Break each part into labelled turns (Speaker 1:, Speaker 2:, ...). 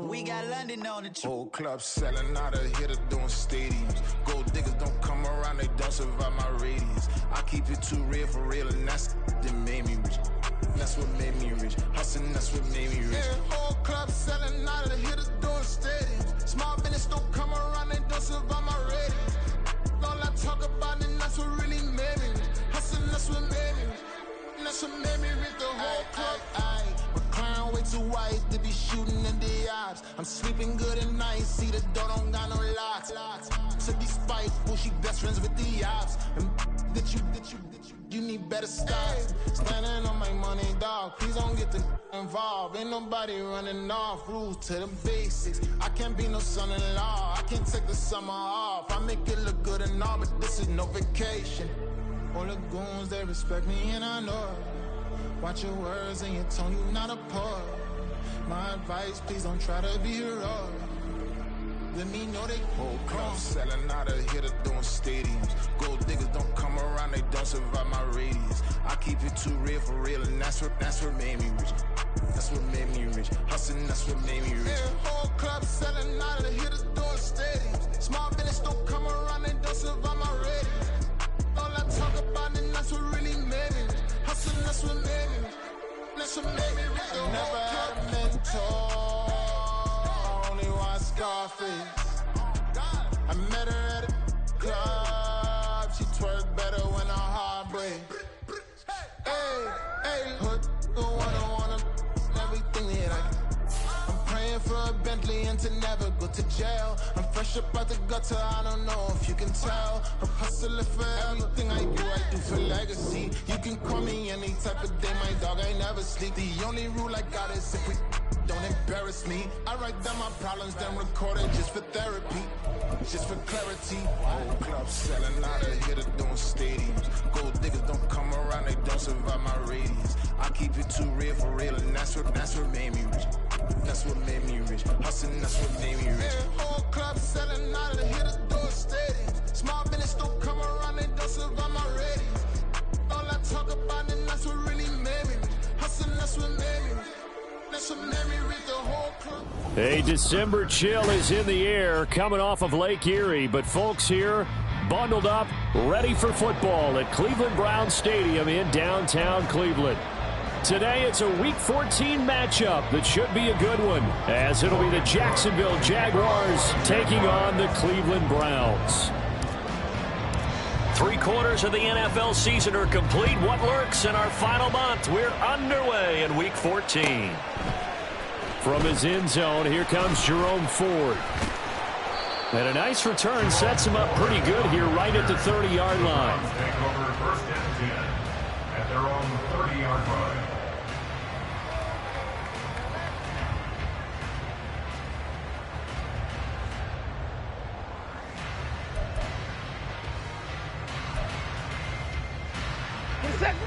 Speaker 1: We got London on the trip.
Speaker 2: Whole club selling out of here to doing stadiums. Gold diggers don't come around, they don't survive my radius. I keep it too real for real, and that's that made me rich. That's what made me rich. Hustling, that's what made me rich. Yeah, whole club selling out of here to doing stadiums. Small business don't come around, they don't survive my radius. All I talk about, and that's what really made me rich. Hustling, that's what made me rich. That's what made me rich. The whole club. McLaren way too white to be shooting in the eyes. I'm sleeping good at night, see the door don't got no locks. To be spiteful, she best friends with the ops. And you need better stop. Standing on my money, dog. Please don't get the involved. Ain't nobody running off. Rules to the basics. I can't be no son-in-law. I can't take the summer off. I make it look good and all, but this is no vacation. All the goons, they respect me and I know it. Watch your words and your tone, you not a poet. My advice, please don't try to be heroic. Let me know they whole club selling out of here to doing stadiums. Gold diggers don't come around, they don't survive my radius. I keep it too real for real, and that's what made me rich. That's what made me rich. Hustling, that's what made me rich. Yeah, whole club selling out of here to doing stadiums. Small business don't come around, they don't survive my radius. All I talk about, and that's what really made me rich. Hustling, that's what made me rich. That's what made me rich. I never had a mentor, only one Scarface. I met her at a club, she twerk better when her heart breaks. Hey, hood, the one I wanna, everything that I can. I'm praying for a Bentley and to never go to jail. I'm fresh up out the gutter, I don't know if you can tell. I'm hustling for everything I do for legacy. You can call me any type of day, my dog, I never sleep. The only rule I got is if we don't embarrass me. I write down my problems, then record it just for therapy, just for clarity. Whole club selling out of here to doing stadiums. Gold diggers don't come around, they don't survive my radius. I keep it too real for real, and that's what made me rich. That's what made me rich. Hustling, that's what made me rich. Yeah, whole club selling out of here to doing stadiums. Small business don't come around, they don't survive my radius. All I talk about, and that's what really made me rich. Hustling, that's what made me rich.
Speaker 3: A December chill is in the air coming off of Lake Erie, but folks here bundled up, ready for football at Cleveland Browns Stadium in downtown Cleveland. Today it's a Week 14 matchup that should be a good one, as it'll be the Jacksonville Jaguars taking on the Cleveland Browns.
Speaker 4: 3/4 of the NFL season are complete. What lurks in our final month? We're underway in Week 14.
Speaker 3: From his end zone, here comes Jerome Ford. And a nice return sets him up pretty good here right at the 30-yard line.
Speaker 5: Take over first and 10 at their own 30-yard line.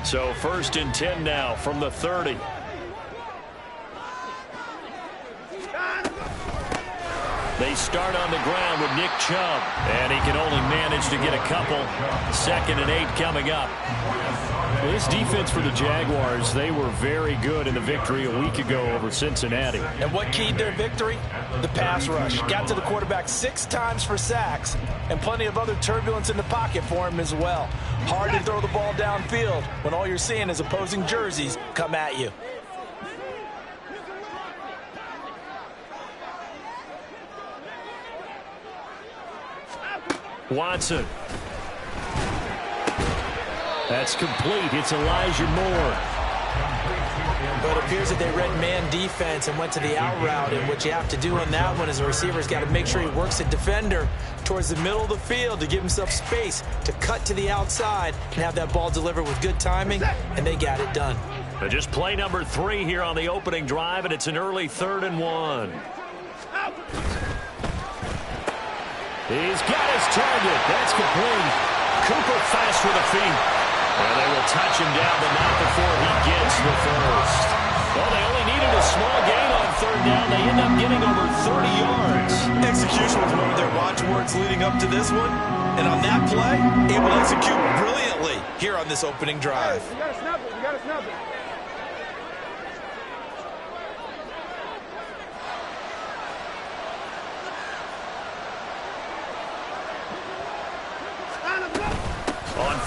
Speaker 4: So first and 10 now from the 30. They start on the ground with Nick Chubb, and he can only manage to get a couple. 2nd and 8 coming up.
Speaker 3: This defense for the Jaguars, they were very good in the victory a week ago over Cincinnati.
Speaker 6: And what keyed their victory? The pass rush. Got to the quarterback 6 times for sacks, and plenty of other turbulence in the pocket for him as well. Hard to throw the ball downfield when all you're seeing is opposing jerseys come at you.
Speaker 3: Watson. That's complete. It's Elijah Moore.
Speaker 6: But it appears that they read man defense and went to the out route, and what you have to do on that one is the receiver's got to make sure he works the defender towards the middle of the field to give himself space to cut to the outside and have that ball delivered with good timing, and they got it done.
Speaker 4: Just play number 3 here on the opening drive, and it's an early 3rd and 1.
Speaker 3: He's got his target. That's complete.
Speaker 4: Cooper fast with the feet. And they will touch him down, but not before he gets the first. Well, they only needed a small gain on 3rd down. They end up getting over 30 yards.
Speaker 7: Execution was one of their watchwords leading up to this one. And on that play, able to execute brilliantly here on this opening drive.
Speaker 8: You got to snap it. You got to snap it.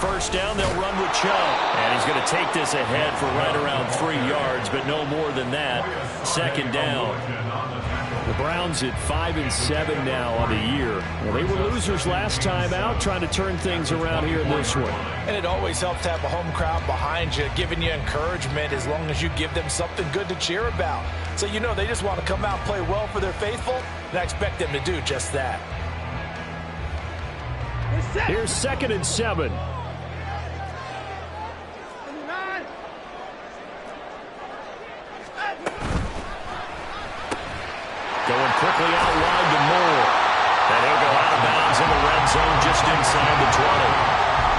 Speaker 4: first down. They'll run with Chubb. And he's going to take this ahead for right around 3 yards, but no more than that. Second down.
Speaker 3: The Browns at 5-7 now on the year. Well, they were losers last time out, trying to turn things around here in this one.
Speaker 6: And it always helps to have a home crowd behind you, giving you encouragement as long as you give them something good to cheer about. So you know they just want to come out and play well for their faithful, and I expect them to do just that.
Speaker 3: Here's 2nd and 7.
Speaker 4: Going quickly out wide to Moore. And he'll go out of bounds in the red zone just inside the 20.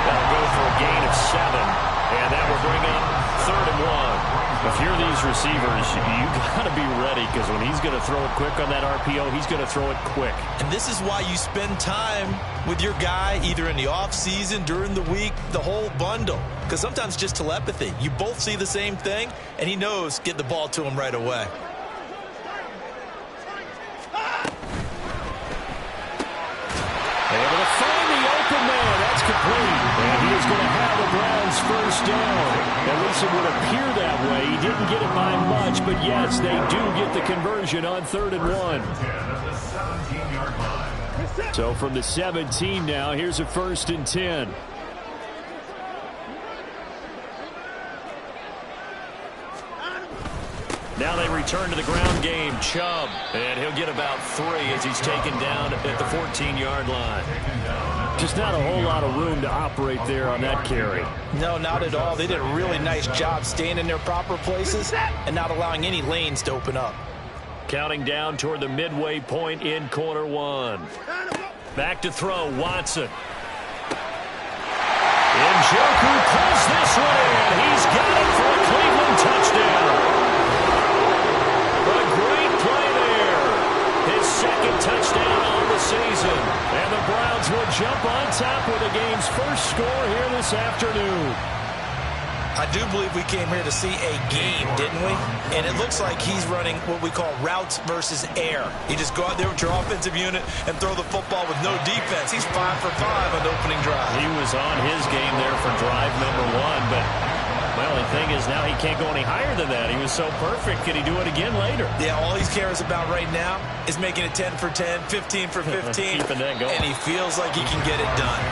Speaker 4: That'll go for a gain of 7. And that will bring up 3rd and 1. If you're these receivers, you got to be ready because when he's going to throw it quick on that RPO, he's going to throw it quick.
Speaker 7: And this is why you spend time with your guy either in the offseason, during the week, the whole bundle. Because sometimes just telepathy. You both see the same thing, and he knows get the ball to him right away.
Speaker 3: Able to find the open man. That's complete. And he is going to have the Browns first down. At least it would appear that way. He didn't get it by much, but yes, they do get the conversion on 3rd and 1. So from the 17 now, here's a 1st and 10.
Speaker 4: Now they return to the ground game. Chubb, and he'll get about 3 as he's taken down at the 14-yard line.
Speaker 3: Just not a whole lot of room to operate there on that carry.
Speaker 6: No, not at all. They did a really nice job staying in their proper places and not allowing any lanes to open up.
Speaker 4: Counting down toward the midway point in quarter 1. Back to throw, Watson. Njoku pulls this one in. He's got it for a Cleveland touchdown. Second touchdown on the season. And the Browns will jump on top with the game's first score here this afternoon.
Speaker 6: I do believe we came here to see a game, didn't we? And it looks like he's running what we call routes versus air. You just go out there with your offensive unit and throw the football with no defense. He's 5 for 5 on the opening drive.
Speaker 4: He was on his game there for drive number 1, but well, the thing is now he can't go any higher than that. He was so perfect. Can he do it again later?
Speaker 6: Yeah, all he cares about right now is making it 10 for 10, 15 for 15.
Speaker 4: Keeping that going.
Speaker 6: And he feels like he can get it done.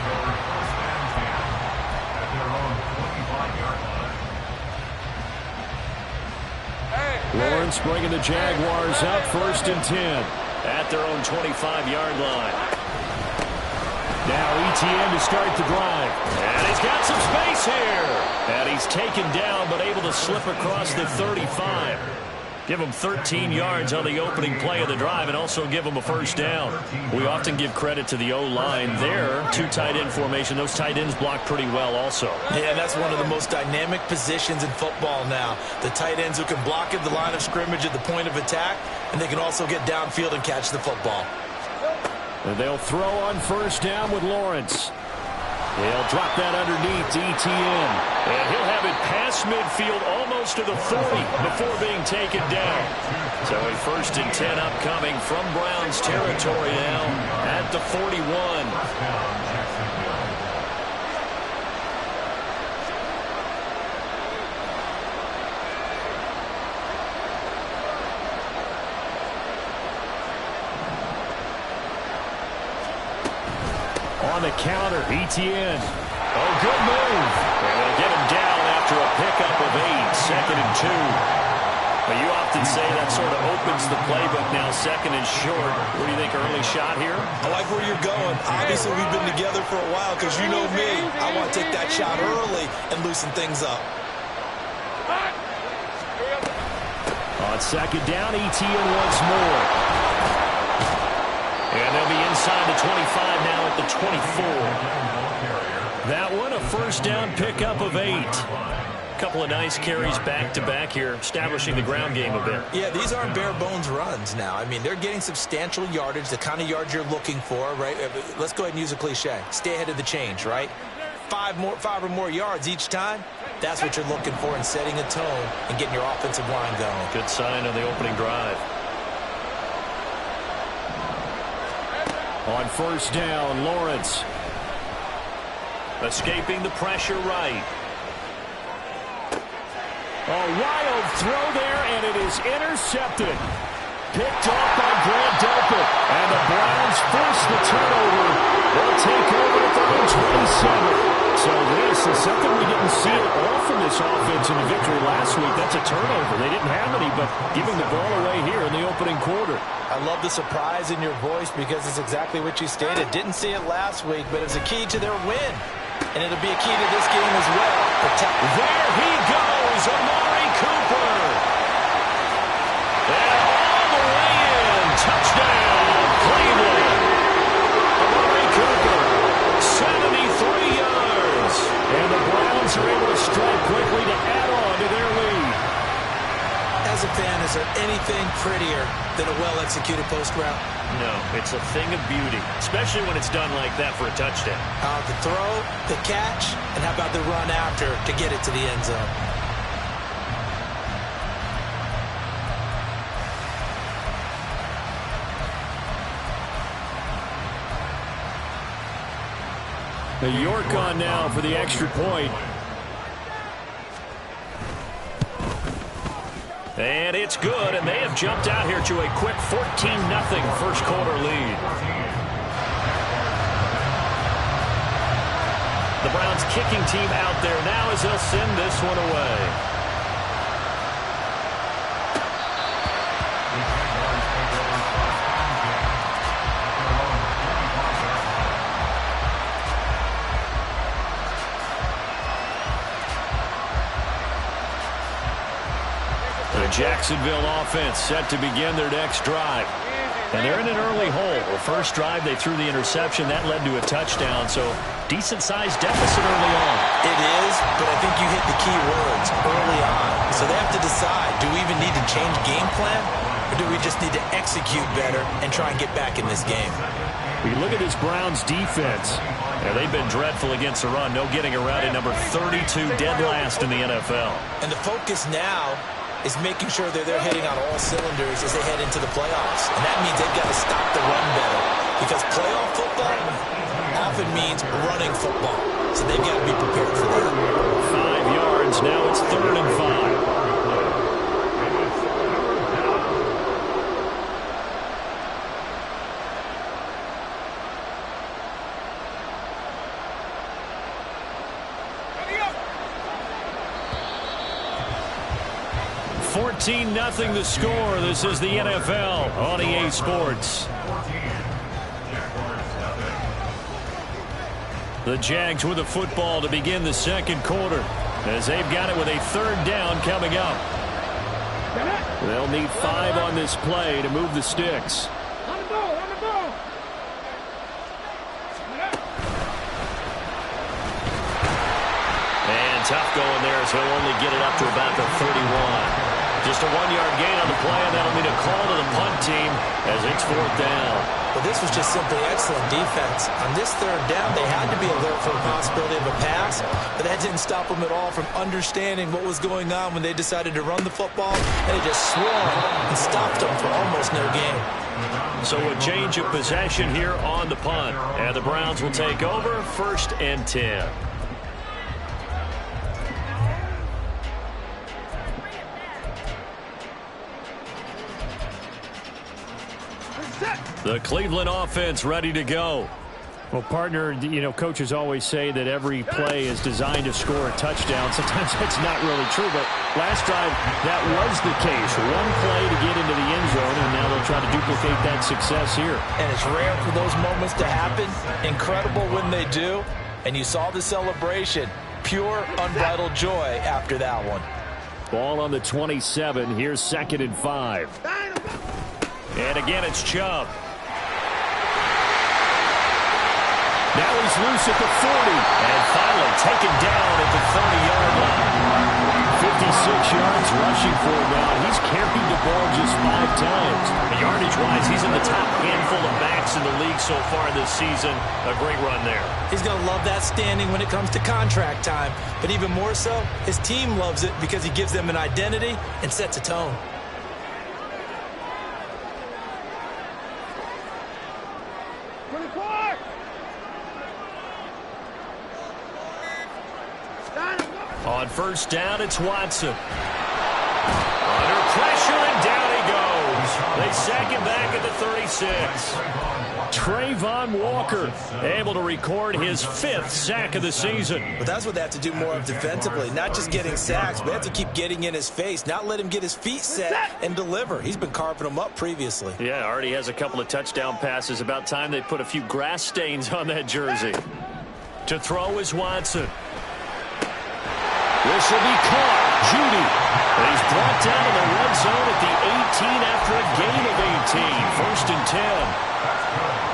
Speaker 3: Lawrence bringing the Jaguars up 1st and 10.
Speaker 4: At their own 25-yard line.
Speaker 3: Now ETN to start the drive.
Speaker 4: And he's got some space here. And he's taken down but able to slip across the 35. Give him 13 yards on the opening play of the drive and also give him a first down. We often give credit to the O-line there. 2 tight end formation. Those tight ends block pretty well also.
Speaker 6: Yeah, that's one of the most dynamic positions in football now. The tight ends who can block at the line of scrimmage at the point of attack, and they can also get downfield and catch the football.
Speaker 3: And they'll throw on first down with Lawrence. They'll drop that underneath to ETN.
Speaker 4: And he'll have it past midfield almost to the 40 before being taken down. So a 1st and 10 upcoming from Browns territory now at the 41.
Speaker 3: On the counter, ETN.
Speaker 4: Oh, good move. And they'll get him down after a pickup of 8, 2nd and 2. But you often say that sort of opens the playbook now, 2nd and short. What do you think, early shot here?
Speaker 7: I like where you're going. Obviously, we've been together for a while because you know me. I want to take that shot early and loosen things up.
Speaker 3: On 2nd down, ETN once more.
Speaker 4: And they'll be inside the 25 now at the 24. That one, a first down pickup of 8. Couple of nice carries back-to-back here, establishing the ground game a bit.
Speaker 6: Yeah, these aren't bare-bones runs now. I mean, they're getting substantial yardage, the kind of yards you're looking for, right? Let's go ahead and use a cliche. Stay ahead of the change, right? 5 or more yards each time. That's what you're looking for in setting a tone and getting your offensive line going.
Speaker 4: Good sign on the opening drive.
Speaker 3: On first down, Lawrence.
Speaker 4: Escaping the pressure right.
Speaker 3: A wild throw there, and it is intercepted. Picked off by Grant Delpit. And the Browns force the turnover. They'll take over at their own 27. So this is something we didn't see it all from this offense in the victory last week. That's a turnover. They didn't have any, but giving the ball away here in the opening quarter.
Speaker 6: I love the surprise in your voice because it's exactly what you stated. Didn't see it last week, but it's a key to their win. And it'll be a key to this game as well.
Speaker 4: There he goes, Amari Cooper. And all the way in. Touchdown, Cleveland. Amari Cooper, 73 yards. And the Browns are able to strike quickly to add on to their lead.
Speaker 6: As a fan, is there anything prettier than a well-executed post route?
Speaker 4: No, it's a thing of beauty, especially when it's done like that for a touchdown.
Speaker 6: The throw, the catch, and how about the run after to get it to the end zone?
Speaker 3: York on now for the extra point.
Speaker 4: And it's good, and they have jumped out here to a quick 14-0 first quarter lead. The Browns kicking team out there now as they'll send this one away. Jacksonville offense set to begin their next drive. And they're in an early hole. The first drive, they threw the interception. That led to a touchdown, so decent-sized deficit early on.
Speaker 6: It is, but I think you hit the key words early on. So they have to decide, do we even need to change game plan, or do we just need to execute better and try and get back in this game?
Speaker 3: We look at this Browns defense.
Speaker 4: Yeah, they've been dreadful against the run. No getting around it. Number 32, dead last in the NFL.
Speaker 6: And the focus now is making sure that they're hitting on all cylinders as they head into the playoffs. And that means they've got to stop the run better. Because playoff football often means running football. So they've got to be prepared for that.
Speaker 3: 5 yards. Now it's 3rd and 5. Nothing the score. This is the NFL on EA Sports. The Jags with the football to begin the second quarter as they've got it with a 3rd down coming up. They'll need 5 on this play to move the sticks.
Speaker 4: And tough going there as he'll only get it up to about the 31. Just a 1-yard gain on the play, and that'll mean a call to the punt team as it's 4th down.
Speaker 6: Well, this was just simply excellent defense. On this 3rd down, they had to be alert for the possibility of a pass, but that didn't stop them at all from understanding what was going on when they decided to run the football, and they just swarmed and stopped them for almost no gain.
Speaker 4: So a change of possession here on the punt, and the Browns will take over 1st and 10.
Speaker 3: The Cleveland offense ready to go. Well, partner, you know, coaches always say that every play is designed to score a touchdown. Sometimes that's not really true, but last drive, that was the case. One play to get into the end zone, and now they'll try to duplicate that success here.
Speaker 6: And it's rare for those moments to happen. Incredible when they do. And you saw the celebration. Pure, unbridled joy after that one.
Speaker 3: Ball on the 27. Here's 2nd and 5.
Speaker 4: And again, it's Chubb.
Speaker 3: Now he's loose at the 40.
Speaker 4: And finally taken down at the 30-yard line.
Speaker 3: 56 yards rushing for him now. He's carried the ball just 5 times.
Speaker 4: Yardage-wise, he's in the top handful of backs in the league so far this season. A great run there.
Speaker 6: He's going to love that standing when it comes to contract time. But even more so, his team loves it because he gives them an identity and sets a tone.
Speaker 3: On first down, it's Watson. Under pressure, and down he goes. They sack him back at the 36. Trayvon Walker able to record his 5th sack of the season.
Speaker 6: But that's what they have to do more of defensively. Not just getting sacks, but they have to keep getting in his face. Not let him get his feet set and deliver. He's been carving them up previously.
Speaker 3: Yeah, already has a couple of touchdown passes. About time they put a few grass stains on that jersey. To throw is Watson. This will be caught. Judy. And he's brought down in the red zone at the 18 after a gain of 18. First and 10.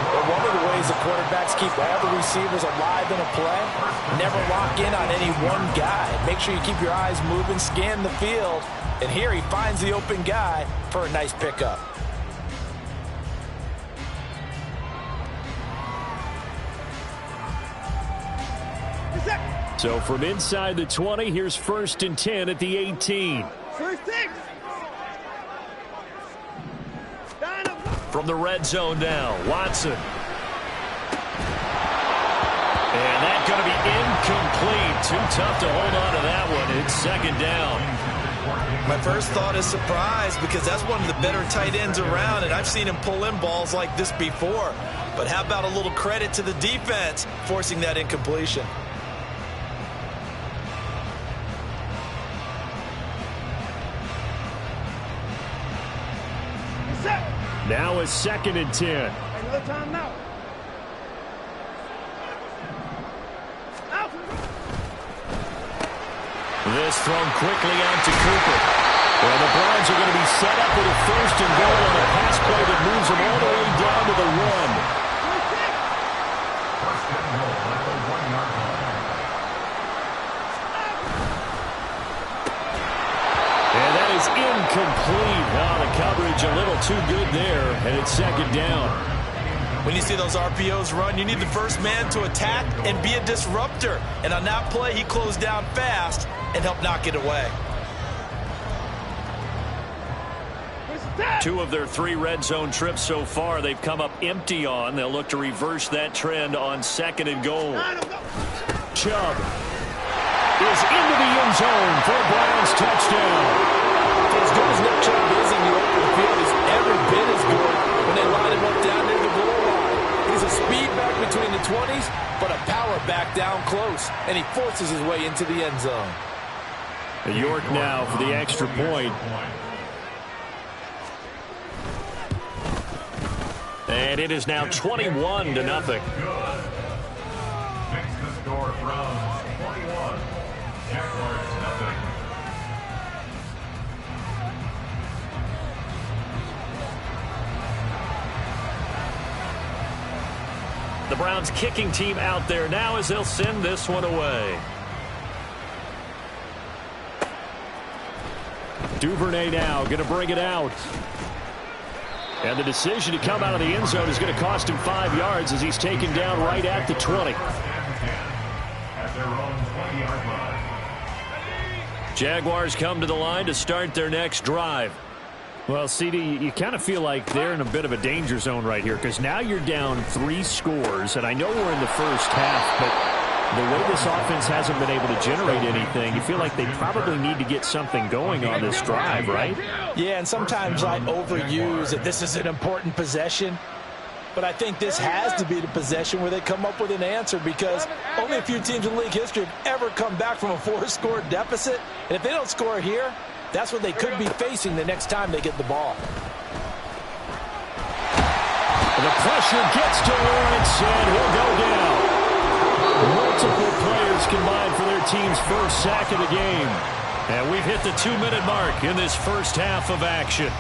Speaker 6: But one of the ways the quarterbacks keep all the receivers alive in a play, never lock in on any one guy. Make sure you keep your eyes moving, scan the field. And here he finds the open guy for a nice pickup.
Speaker 3: So from inside the 20, here's first and 10 at the 18. From the red zone now, Watson. And that's going to be incomplete. Too tough to hold on to that one. It's second down.
Speaker 6: My first thought is surprise, because that's one of the better tight ends around, and I've seen him pull in balls like this before. But how about a little credit to the defense forcing that incompletion?
Speaker 3: Now it's second and 10.
Speaker 8: Another time now.
Speaker 3: This thrown quickly out to Cooper. Well, the Browns are going to be set up with a first and goal on a pass play that moves them all the way down to the 1. And that is incomplete. Now the coverage a little too good there, and it's second down.
Speaker 6: When you see those RPOs run, you need the first man to attack and be a disruptor. And on that play, he closed down fast and helped knock it away.
Speaker 3: 2 of their 3 red zone trips so far they've come up empty on. They'll look to reverse that trend on second and goal. Chubb is into the end zone for a Browns touchdown.
Speaker 6: As good as Nick Chubb is in the open field, he's every bit as good when they line him up down near the goal line. He's a speed back between the 20s, but a power back down close, and he forces his way into the end zone.
Speaker 3: York now for the extra point. And it is now 21-0.
Speaker 5: Makes the score Browns 21, Jaguars nothing.
Speaker 3: The Browns kicking team out there now as they'll send this one away. Duvernay now going to bring it out. And the decision to come out of the end zone is going to cost him 5 yards as he's taken down right at the 20.
Speaker 5: At their own 20-yard line.
Speaker 3: Jaguars come to the line to start their next drive. Well, CD, you kind of feel like they're in a bit of a danger zone right here because now you're down 3 scores, and I know we're in the first half, but the way this offense hasn't been able to generate anything, you feel like they probably need to get something going on this drive, right?
Speaker 6: Yeah, and sometimes I overuse that this is an important possession. But I think this has to be the possession where they come up with an answer because only a few teams in league history have ever come back from a 4-score deficit. And if they don't score here, that's what they could be facing the next time they get the ball.
Speaker 3: The pressure gets to Lawrence, and he'll go down. Multiple players combined for their team's first sack of the game. And we've hit the 2-minute mark in this first half of action.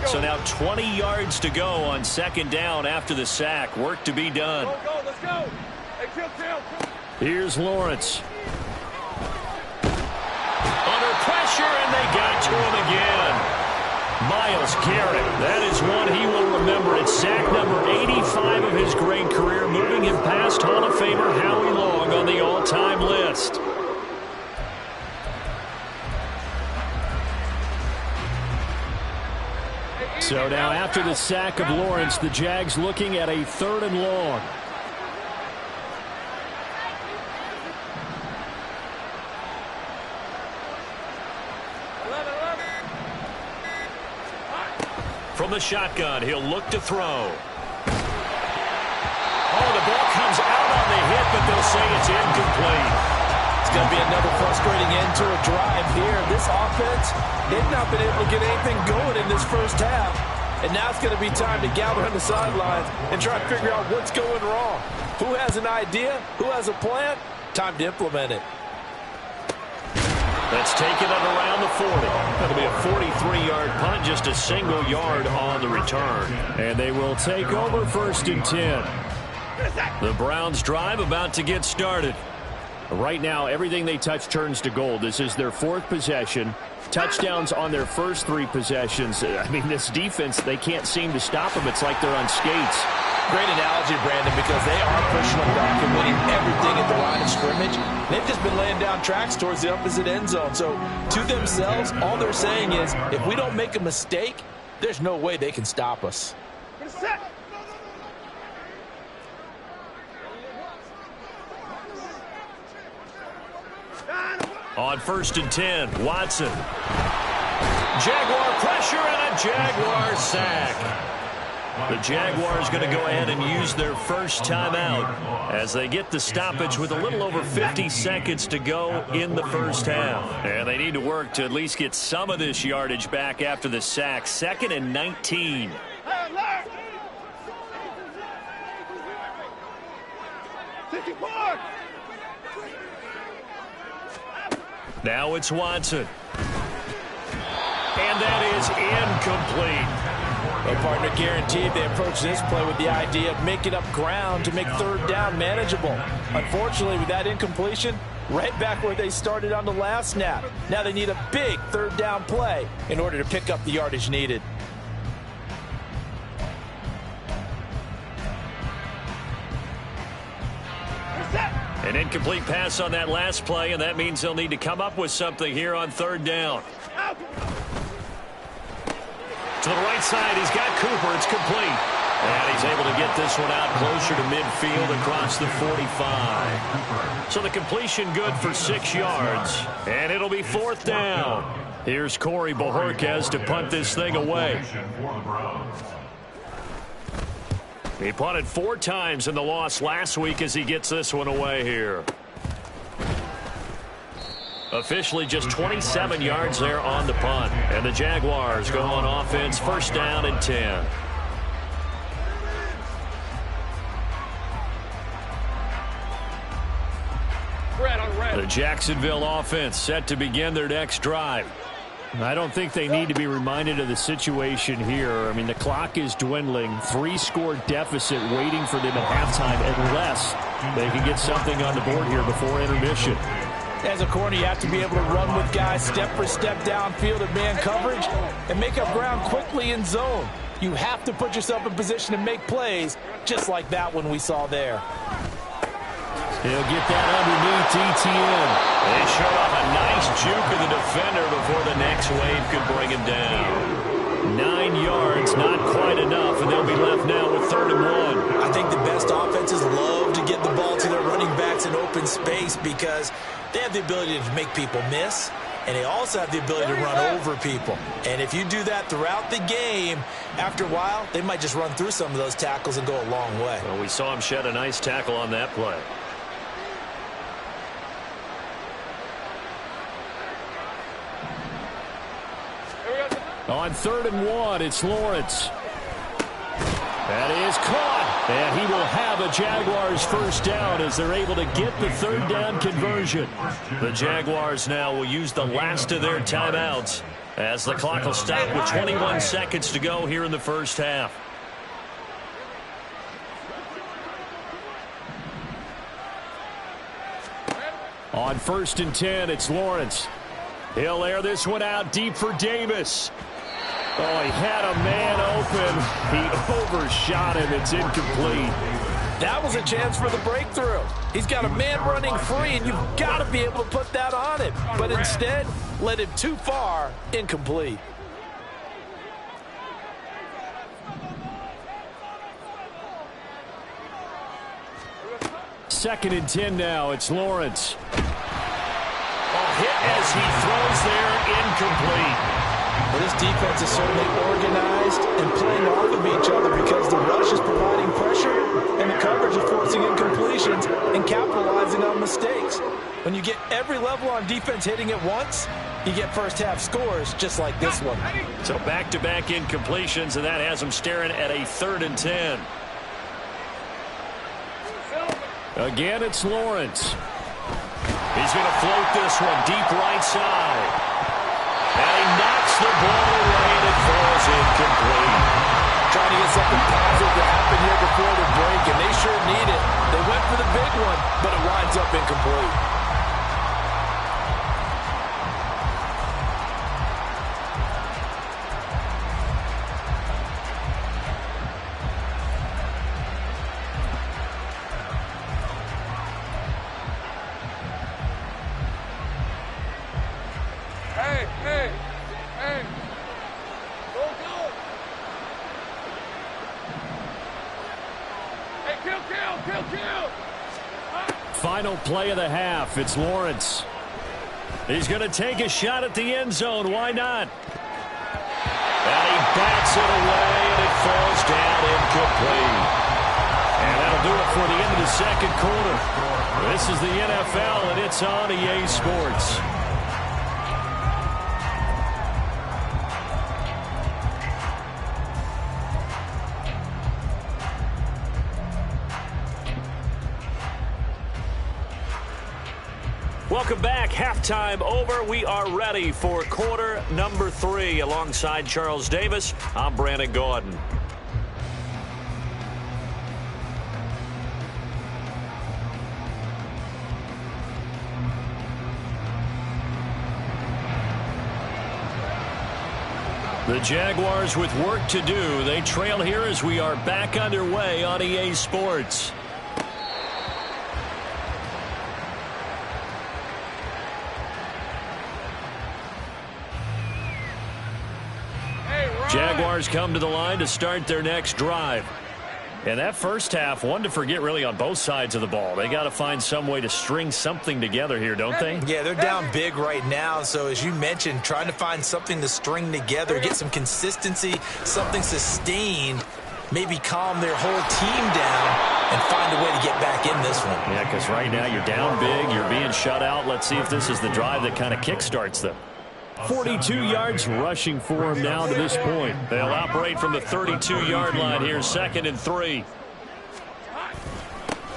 Speaker 3: So now 20 yards to go on second down after the sack. Work to be done.
Speaker 8: Let's go. Hey, chill.
Speaker 3: Here's Lawrence. Under pressure, and they got to him again. Myles Garrett, that is one he will remember. It's sack number 85 of his great career, moving him past Hall of Famer Howie Long on the all-time list. So now after the sack of Lawrence, the Jags looking at a 3rd and long.
Speaker 4: From the shotgun, he'll look to throw. Oh, the ball comes out on the hit, but they'll say it's incomplete.
Speaker 6: It's going to be another frustrating end to a drive here. This offense, they've not been able to get anything going in this first half. And now it's going to be time to gather on the sidelines and try to figure out what's going wrong. Who has an idea? Who has a plan? Time to implement it.
Speaker 4: That's taken at around the 40. That'll be a 43-yard punt, just a single yard on the return.
Speaker 3: And they will take over 1st and 10. The Browns drive about to get started. Right now, everything they touch turns to gold. This is their 4th possession. Touchdowns on their first 3 possessions. I mean, this defense, they can't seem to stop them. It's like they're on skates.
Speaker 6: Great analogy, Brandon, because they are pushing them back and winning everything at the line of scrimmage. They've just been laying down tracks towards the opposite end zone. So, to themselves, all they're saying is, if we don't make a mistake, there's no way they can stop us.
Speaker 4: On 1st and 10, Watson. Jaguar pressure and a Jaguar sack. The Jaguars going to go ahead and use their first timeout as they get the stoppage with a little over 50 seconds to go in the first half. And they need to work to at least get some of this yardage back after the sack. 2nd and 19. Now it's Watson. And that is incomplete.
Speaker 6: Well, partner, guaranteed they approach this play with the idea of making up ground to make 3rd down manageable. Unfortunately, with that incompletion, right back where they started on the last snap. Now they need a big 3rd down play in order to pick up the yardage needed.
Speaker 4: An incomplete pass on that last play, and that means they'll need to come up with something here on 3rd down. To the right side, he's got Cooper. It's complete. And he's able to get this one out closer to midfield across the 45. So the completion good for 6 yards. And it'll be 4th down. Here's Corey Bojorquez to punt this thing away. He punted 4 times in the loss last week as he gets this one away here. Officially just 27 yards there on the punt. And the Jaguars go on offense, 1st down and 10. The Jacksonville offense set to begin their next drive.
Speaker 3: I don't think they need to be reminded of the situation here. I mean, the clock is dwindling. 3-score deficit waiting for them at halftime unless they can get something on the board here before intermission.
Speaker 6: As a corner, you have to be able to run with guys step for step downfield in man coverage and make up ground quickly in zone. You have to put yourself in position to make plays just like that one we saw there.
Speaker 3: He'll get that underneath ETN.
Speaker 4: They showed off a nice juke of the defender before the next wave could bring him down.
Speaker 3: 9 yards, not quite enough, and they'll be left now with 3rd and 1.
Speaker 6: I think the best offenses love to get the ball to their running backs in open space because they have the ability to make people miss, and they also have the ability to run over people. And if you do that throughout the game, after a while, they might just run through some of those tackles and go a long way.
Speaker 4: Well, we saw him shed a nice tackle on that play.
Speaker 3: On 3rd and 1, it's Lawrence. That is caught, and he will have a Jaguars 1st down as they're able to get the 3rd down conversion.
Speaker 4: The Jaguars now will use the last of their timeouts as the clock will stop with 21 seconds to go here in the first half.
Speaker 3: On 1st and 10, it's Lawrence. He'll air this one out deep for Davis. Oh, he had a man open. He overshot him. It's incomplete.
Speaker 6: That was a chance for the breakthrough. He's got a man running free, and you've got to be able to put that on him. But instead, led him too far, incomplete.
Speaker 3: Second and 10 now. It's Lawrence.
Speaker 4: Oh, hit as he throws there, incomplete.
Speaker 6: Well, this defense is certainly organized and playing off of each other because the rush is providing pressure and the coverage is forcing incompletions and capitalizing on mistakes. When you get every level on defense hitting at once, you get first-half scores just like this one.
Speaker 3: So back-to-back incompletions, and that has them staring at a 3rd and 10. Again, it's Lawrence. He's going to float this one deep right side. And he knocks the ball away, and it falls incomplete.
Speaker 6: Trying to get something positive to happen here before the break, and they sure need it. They went for the big one, but it winds up incomplete.
Speaker 3: Final play of the half. It's Lawrence. He's going to take a shot at the end zone. Why not? And he bats it away, and it falls down incomplete. And that'll do it for the end of the second quarter. This is the NFL, and it's on EA Sports. Welcome back. Halftime over. We are ready for quarter number 3. Alongside Charles Davis, I'm Brandon Gaudin. The Jaguars with work to do. They trail here as we are back underway on EA Sports. Jaguars come to the line to start their next drive. And that first half, one to forget really on both sides of the ball. They got to find some way to string something together here, don't they?
Speaker 6: Yeah, they're down big right now. So as you mentioned, trying to find something to string together, get some consistency, something sustained, maybe calm their whole team down and find a way to get back in this one.
Speaker 3: Yeah, because right now you're down big, you're being shut out. Let's see if this is the drive that kind of kickstarts them. 42 yards rushing for him now to this point. They'll operate from the 32-yard line here, 2nd and 3.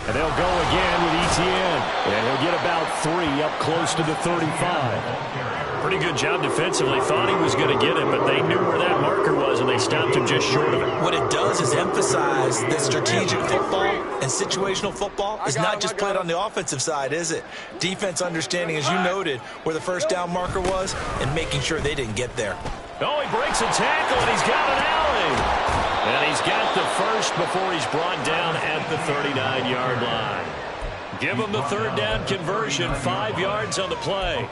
Speaker 3: And they'll go again with Etienne. And he'll get about 3 up close to the 35. Pretty good job defensively. Thought he was going to get it, but they knew where that marker was, and they stopped him just short of it.
Speaker 6: What it does is emphasize that strategic football and situational football is not just played on the offensive side, is it? Defense understanding, as you noted, where the first down marker was and making sure they didn't get there.
Speaker 3: Oh, he breaks a tackle, and he's got an alley. And he's got the first before he's brought down at the 39-yard line. Give him the 3rd down conversion, 5 yards on the play.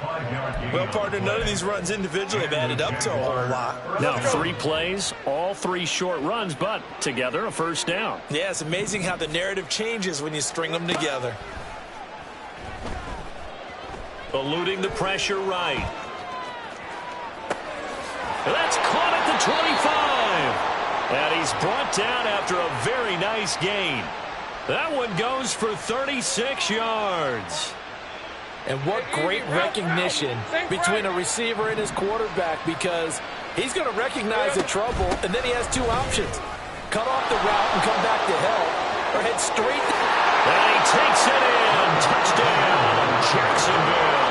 Speaker 6: Well, partner, none of these runs individually have added up to a whole lot.
Speaker 3: Now 3 plays, all 3 short runs, but together a first down.
Speaker 6: Yeah, it's amazing how the narrative changes when you string them together.
Speaker 3: Eluding the pressure right. That's caught at the 25. And he's brought down after a very nice gain. That one goes for 36 yards.
Speaker 6: And what great recognition between a receiver and his quarterback, because he's going to recognize the trouble, and then he has 2 options. Cut off the route and come back to help, or head straight.
Speaker 3: And he takes it in. Touchdown, Jacksonville.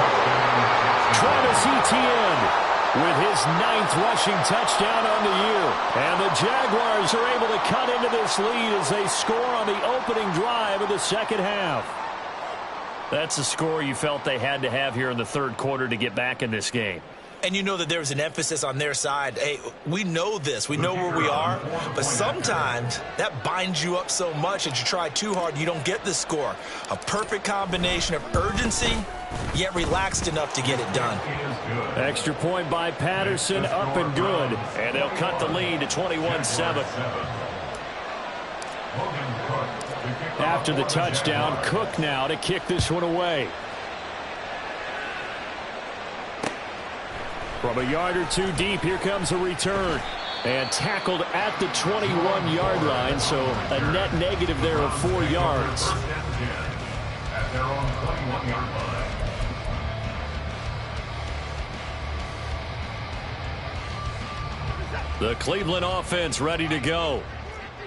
Speaker 3: Travis Etienne with his 9th rushing touchdown on the year. And the Jaguars are able to cut into this lead as they score on the opening drive of the second half. That's a score you felt they had to have here in the 3rd quarter to get back in this game.
Speaker 6: And you know that there was an emphasis on their side. Hey, we know this. We know where we are. But sometimes that binds you up so much that you try too hard and you don't get the score. A perfect combination of urgency, yet relaxed enough to get it done.
Speaker 3: Extra point by Patterson, up and good. And they'll cut the lead to 21-7. After the touchdown, Cook now to kick this one away. From a yard or two deep, here comes a return. And tackled at the 21-yard line, so a net negative there of 4 yards.
Speaker 5: At their own 21-yard line.
Speaker 3: The Cleveland offense ready to go.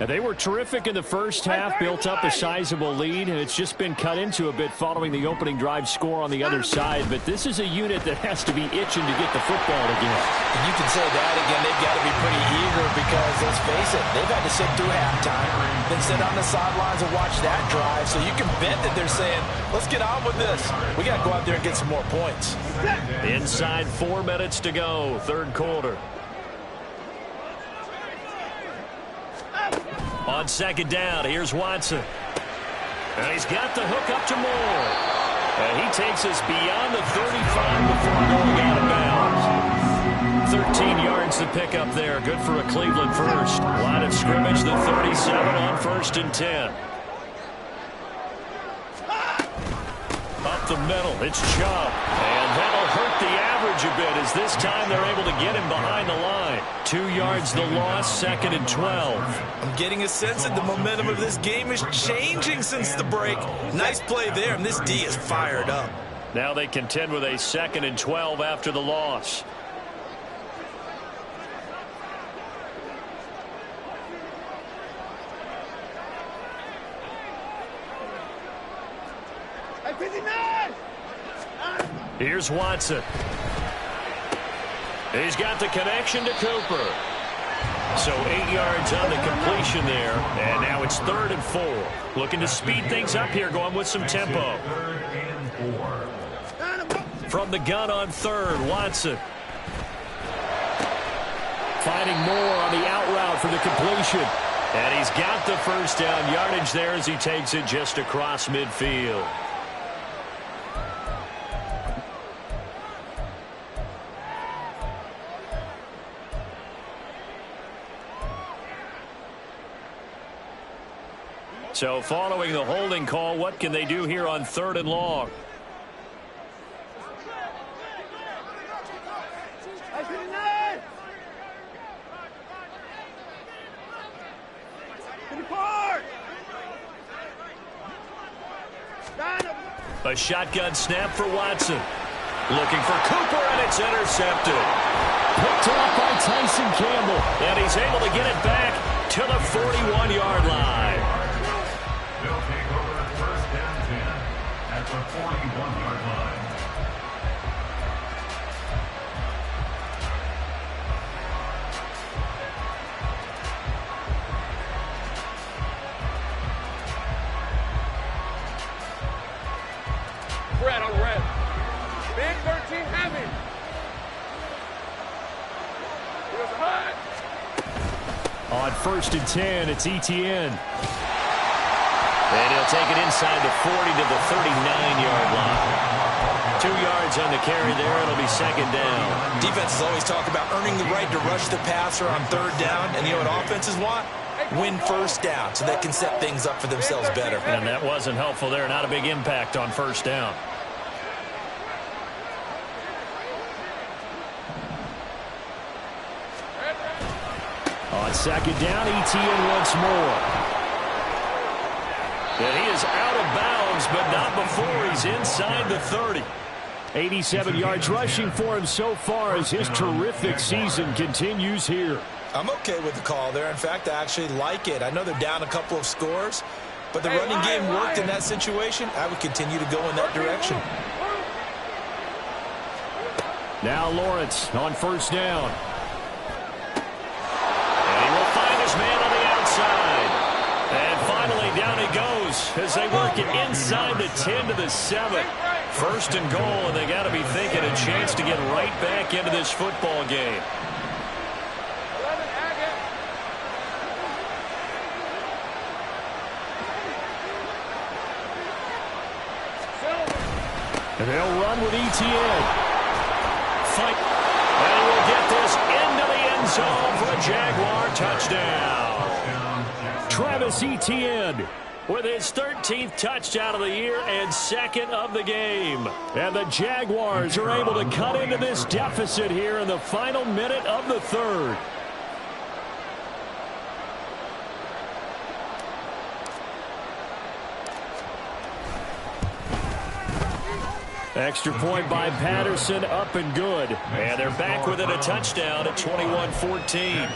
Speaker 3: And they were terrific in the first half, built up a sizable lead, and it's just been cut into a bit following the opening drive score on the other side. But this is a unit that has to be itching to get the football again.
Speaker 6: And you can say that again. They've got to be pretty eager because, let's face it, they've had to sit through halftime, then sit on the sidelines and watch that drive. So you can bet that they're saying, let's get on with this. We got to go out there and get some more points.
Speaker 3: Inside 4 minutes to go, third quarter. On second down, here's Watson. And he's got the hook up to Moore. And he takes us beyond the 35 before going out of bounds. 13 yards to pick up there. Good for a Cleveland first. Line of scrimmage, the 37 on 1st and 10. Up the middle, it's Chubb. And that'll hurt the average a bit as this time they're able to get him behind the line. 2 yards the loss, 2nd and 12.
Speaker 6: I'm getting a sense that the momentum of this game is changing since the break. Nice play there, and this D is fired up.
Speaker 3: Now they contend with a 2nd and 12 after the loss. Here's Watson. He's got the connection to Cooper. So 8 yards on the completion there. And now it's 3rd and 4. Looking to speed things up here, going with some tempo. From the gun on 3rd, Watson. Finding Moore on the out route for the completion. And he's got the first down yardage there as he takes it just across midfield. So following the holding call, what can they do here on 3rd and long? A shotgun snap for Watson. Looking for Cooper, and it's intercepted. Picked off by Tyson Campbell. And he's able to get it back to the 41-yard line.
Speaker 5: They'll take over 1st and 10 at the 41-yard line.
Speaker 8: Red on red. Big 13 heavy. Here's a hut.
Speaker 3: On 1st and 10, it's Etienne. And he'll take it inside the 40 to the 39-yard line. 2 yards on the carry there. It'll be 2nd down.
Speaker 6: Defenses always talk about earning the right to rush the passer on 3rd down. And you know what offenses want? Win 1st down so they can set things up for themselves better.
Speaker 3: And that wasn't helpful there. Not a big impact on 1st down. On 2nd down, Etienne once more. And he is out of bounds, but not before he's inside the 30. 87 yards rushing for him so far as his terrific season continues here.
Speaker 6: I'm okay with the call there. In fact, I actually like it. I know they're down a couple of scores, but the running game worked in that situation. I would continue to go in that direction.
Speaker 3: Now Lawrence on 1st down. And he will find his man on the outside. And finally down he goes as they work it inside the 10 to the 7. 1st and goal, and they got to be thinking a chance to get right back into this football game. And they'll run with Etienne. Fight. And he will get this into the end zone for a Jaguar touchdown. Travis Etienne with his 13th touchdown of the year and second of the game. And the Jaguars are able to cut into this deficit here in the final minute of the third. Extra point by Patterson, up and good. And they're back within a touchdown at 21-14.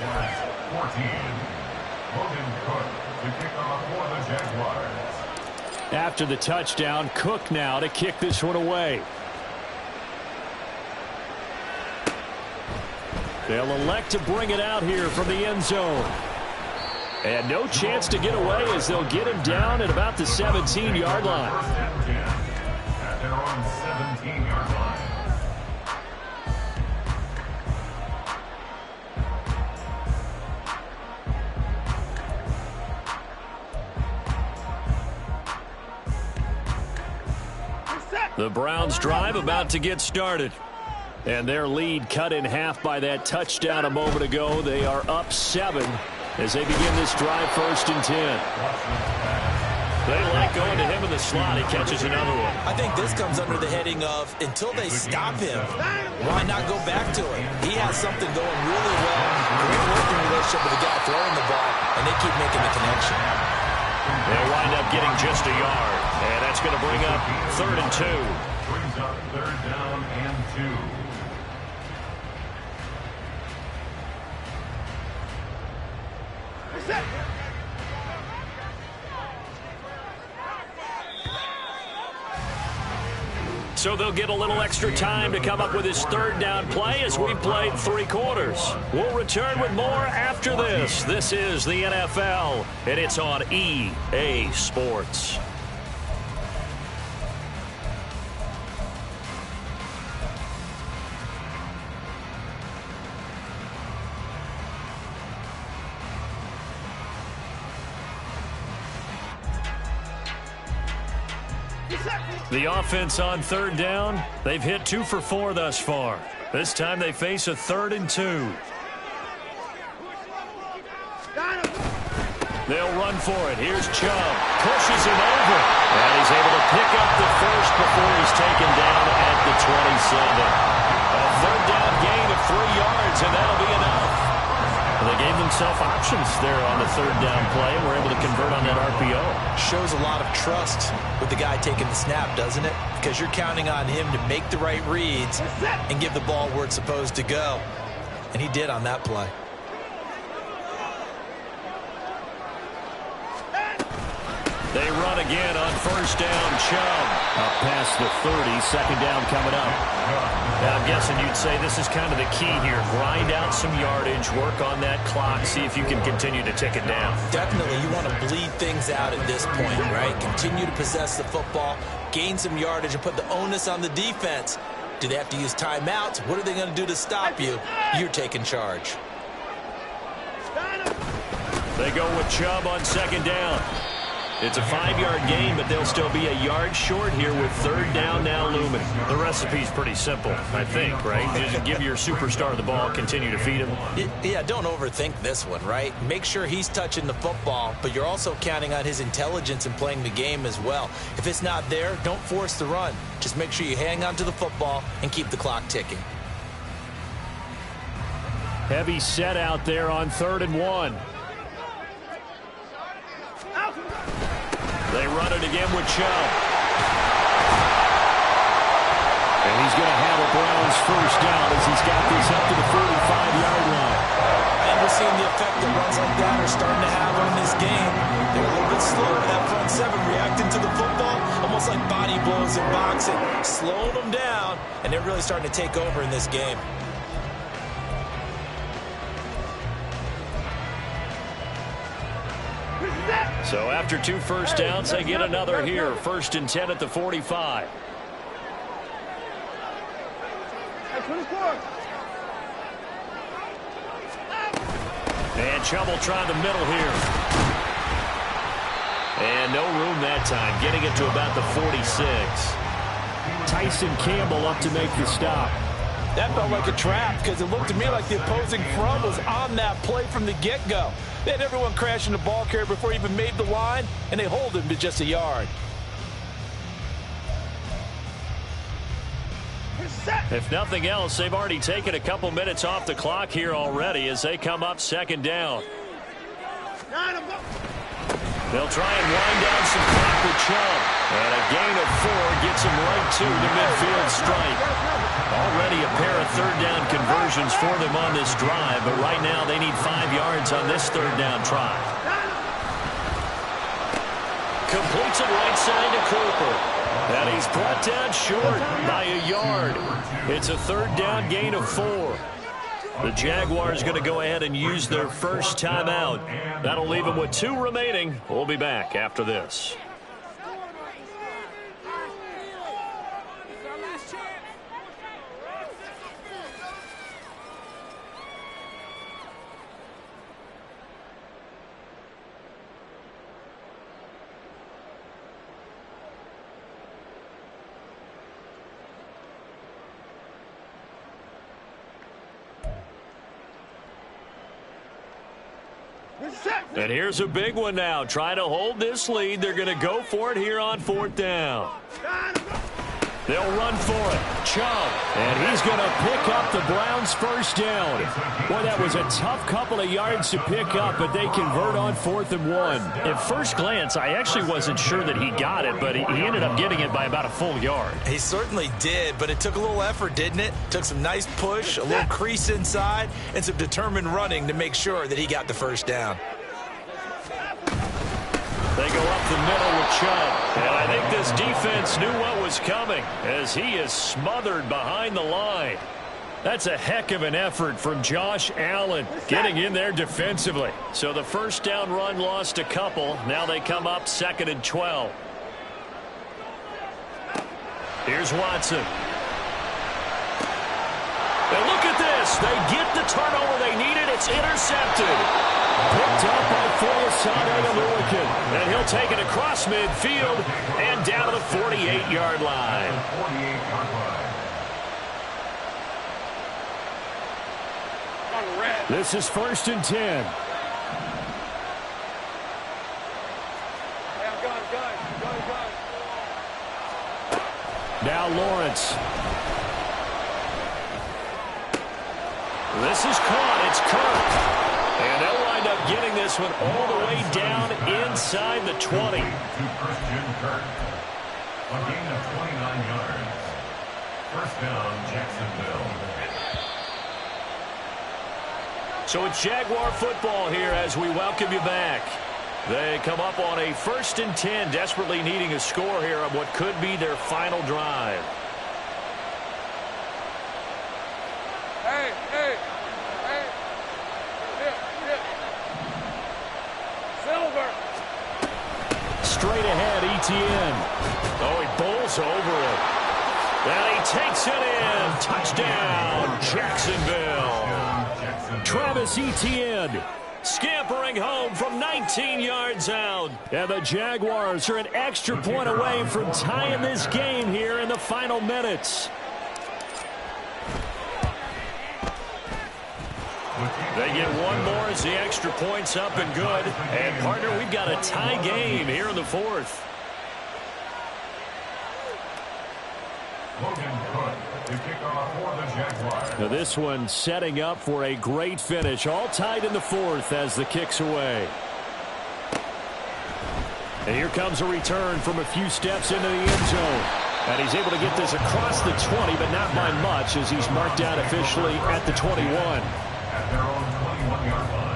Speaker 3: After the touchdown, Cook now to kick this one away. They'll elect to bring it out here from the end zone. And no chance to get away as they'll get him down at about the 17-yard line.
Speaker 5: They're on 17-yard line.
Speaker 3: The Browns drive about to get started. And their lead cut in half by that touchdown a moment ago. They are up 7 as they begin this drive, 1st and 10. They like going to him in the slot. He catches another one.
Speaker 6: I think this comes under the heading of until they stop him, why not go back to him? He has something going really well. Great working relationship with the guy throwing the ball, and they keep making the connection.
Speaker 3: They'll wind up getting just a yard, and that's going to bring up 3rd and 2.
Speaker 5: Brings up 3rd down and 2.
Speaker 3: So they'll get a little extra time to come up with his 3rd down play as we played 3 quarters. We'll return with more after this. This is the NFL, and it's on EA Sports. The offense on 3rd down, they've hit 2 for 4 thus far. This time they face a 3rd and 2. They'll run for it. Here's Chubb. Pushes him over. And he's able to pick up the first before he's taken down at the 27. A 3rd down gain of 3 yards, and that'll be enough. They gave themselves options there on the 3rd down play and were able to convert on that RPO.
Speaker 6: Shows a lot of trust with the guy taking the snap, doesn't it? Because you're counting on him to make the right reads and give the ball where it's supposed to go. And he did on that play.
Speaker 3: They run again on 1st down. Chubb up past the 30. 2nd down coming up. Now, I'm guessing you'd say this is kind of the key here. Grind out some yardage, work on that clock, see if you can continue to tick it down.
Speaker 6: Definitely, you want to bleed things out at this point, right? Continue to possess the football, gain some yardage, and put the onus on the defense. Do they have to use timeouts? What are they going to do to stop you? You're taking charge.
Speaker 3: They go with Chubb on 2nd down. It's a 5-yard gain, but they'll still be a yard short here with 3rd down now looming. The recipe's pretty simple, I think, right? Just give your superstar the ball, continue to feed him.
Speaker 6: Yeah, don't overthink this one, right? Make sure he's touching the football, but you're also counting on his intelligence in playing the game as well. If it's not there, don't force the run. Just make sure you hang on to the football and keep the clock ticking.
Speaker 3: Heavy set out there on 3rd and 1. They run it again with Chubb. And he's going to have a Browns 1st down as he's got this up to the 45-yard line.
Speaker 6: And we're seeing the effect that runs like that are starting to have on this game. They're a little bit slower. That front 7 reacting to the football, almost like body blows in boxing, slowing them down, and they're really starting to take over in this game.
Speaker 3: So after 2 1st downs, they get another here. 1st and 10 at the 45. And Chubb will try the middle here. And no room that time, getting it to about the 46. Tyson Campbell up to make the stop.
Speaker 6: That felt like a trap because it looked to me like the opposing front was on that play from the get-go. They had everyone crashing the ball carrier before he even made the line, and they hold him to just a yard.
Speaker 3: If nothing else, they've already taken a couple minutes off the clock here already as they come up second down. They'll try and wind down some clock with Chubb. And a gain of 4 gets him right to the midfield stripe. Already a pair of third down conversions for them on this drive, but right now they need 5 yards on this third down try. Completes it right side to Cooper. And he's brought down short by a yard. It's a third down gain of 4. The Jaguars going to go ahead and use their first timeout. That'll leave them with 2 remaining. We'll be back after this. And here's a big one now. Trying to hold this lead. They're going to go for it here on 4th down. They'll run for it. Chubb. And he's going to pick up the Browns' first down. Boy, that was a tough couple of yards to pick up, but they convert on 4th and 1. At first glance, I actually wasn't sure that he got it, but he ended up getting it by about a full yard.
Speaker 6: He certainly did, but it took a little effort, didn't it? Took some nice push, a little crease inside, and some determined running to make sure that he got the first down.
Speaker 3: They go up the middle with Chubb. And I think this defense knew what was coming as he is smothered behind the line. That's a heck of an effort from Josh Allen getting in there defensively. So the first down run lost a couple. Now they come up 2nd and 12. Here's Watson. And look at this. They get the turnover they needed. It's intercepted. Picked up by Foyesade Oluokun. And he'll take it across midfield and down to the 48-yard line. This is 1st and 10. Now Lawrence. This is caught. It's Kirk. And they'll wind up getting this one all the way down inside the 20.
Speaker 5: To Christian Kirk. A gain of 29 yards. First down, Jacksonville.
Speaker 3: So it's Jaguar football here as we welcome you back. They come up on a 1st and 10, desperately needing a score here on what could be their final drive.
Speaker 8: Hey. Silver.
Speaker 3: Straight ahead, Etienne. Oh, he bowls over it. And he takes it in. Touchdown, Jacksonville. Travis Etienne scampering home from 19 yards out. And the Jaguars are an extra point away from tying this game here in the final minutes. They get one more as the extra point's up and good. And, partner, we've got a tie game here in the 4th.
Speaker 5: Logan Cook to kick off for the Jaguars.
Speaker 3: Now this one setting up for a great finish. All tied in the 4th as the kick's away. And here comes a return from a few steps into the end zone. And he's able to get this across the 20, but not by much as he's marked down officially at the 21.
Speaker 5: At their own 21-yard line.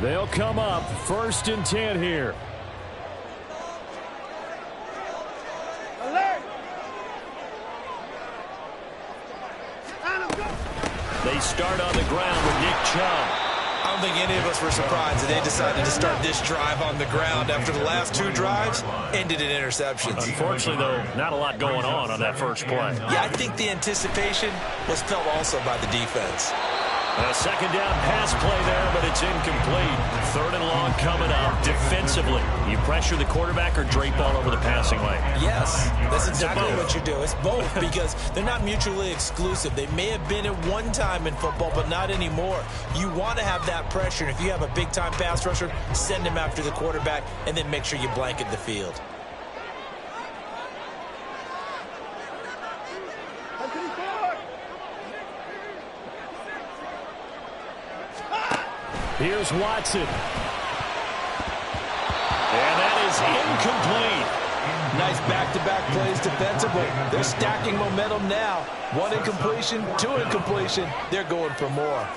Speaker 3: They'll come up 1st and 10 here. They start on the ground with Nick Chubb.
Speaker 6: I don't think any of us were surprised that they decided to start this drive on the ground after the last 2 drives ended in interceptions.
Speaker 3: Unfortunately, though, not a lot going on that first play.
Speaker 6: Yeah, I think the anticipation was felt also by the defense.
Speaker 3: A second down pass play there, but it's incomplete. Third and long coming up. Defensively, you pressure the quarterback or drape all over the passing lane?
Speaker 6: Yes, that's exactly what you do. It's both because they're not mutually exclusive. They may have been at one time in football, but not anymore. You want to have that pressure. And if you have a big-time pass rusher, send him after the quarterback, and then make sure you blanket the field.
Speaker 3: Here's Watson. And that is incomplete.
Speaker 6: Nice back-to-back plays defensively. They're stacking momentum now. One incompletion, two incompletion. They're going for more.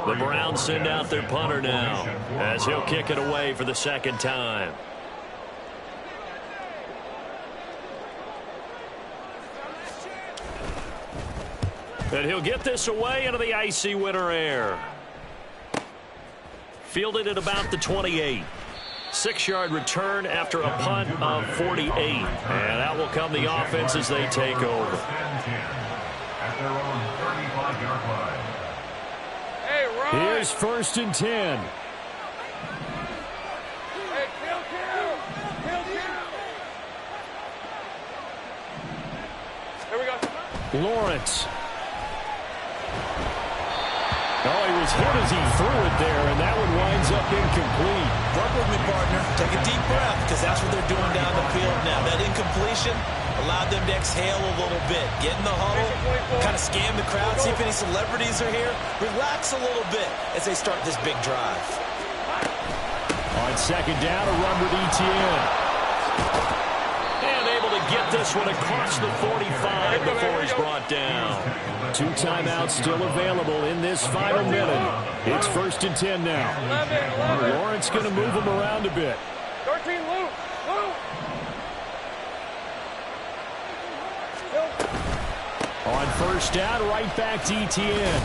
Speaker 3: The Browns send out their punter now as he'll kick it away for the second time. And he'll get this away into the icy winter air. Fielded at about the 28. 6-yard return after a punt of 48. And that will come the offense as they take over.
Speaker 5: At their own 35-yard line.
Speaker 8: Hey, Ryan.
Speaker 3: Here's 1st and 10.
Speaker 8: Hey, kill. Here we go.
Speaker 3: Lawrence. Oh, he was hit as he threw it there, and that one winds up incomplete.
Speaker 6: Work with me, partner. Take a deep breath, because that's what they're doing down the field now. That incompletion allowed them to exhale a little bit. Get in the huddle, kind of scan the crowd, see if any celebrities are here. Relax a little bit as they start this big drive.
Speaker 3: On second down, a run with Etienne. And able to get this one across the 45 before he's brought down. 2 timeouts still available in this final minute. It's 1st and 10 now.
Speaker 8: 11.
Speaker 3: Lawrence going to move him around a bit.
Speaker 8: 13, Luke.
Speaker 3: On 1st down, right back to Etienne.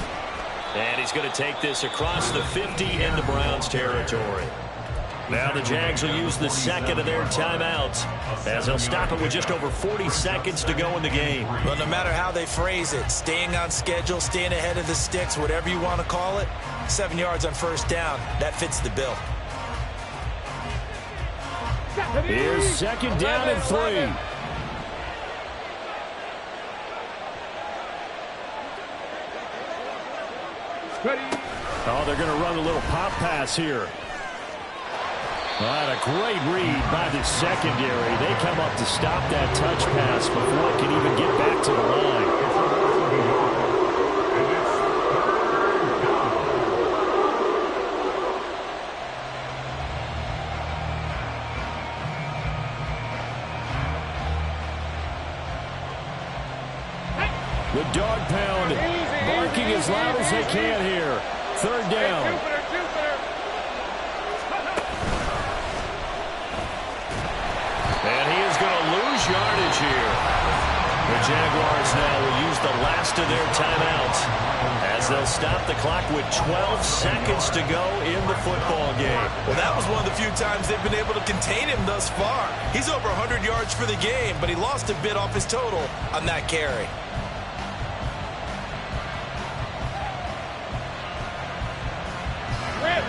Speaker 3: And he's going to take this across the 50 into Browns territory. Now the Jags will use the second of their timeouts as they'll stop it with just over 40 seconds to go in the game.
Speaker 6: Well, no matter how they phrase it, staying on schedule, staying ahead of the sticks, whatever you want to call it, 7 yards on 1st down, that fits the bill.
Speaker 3: Here's 2nd down and 3. Oh, they're going to run a little pop pass here. Well, a great read by the secondary. They come up to stop that touch pass before it can even get back to the line. The dog pound barking as loud as they can here. 3rd down. And he is going to lose yardage here. The Jaguars now will use the last of their timeouts as they'll stop the clock with 12 seconds to go in the football game.
Speaker 6: Well, that was one of the few times they've been able to contain him thus far. He's over 100 yards for the game, but he lost a bit off his total on that carry.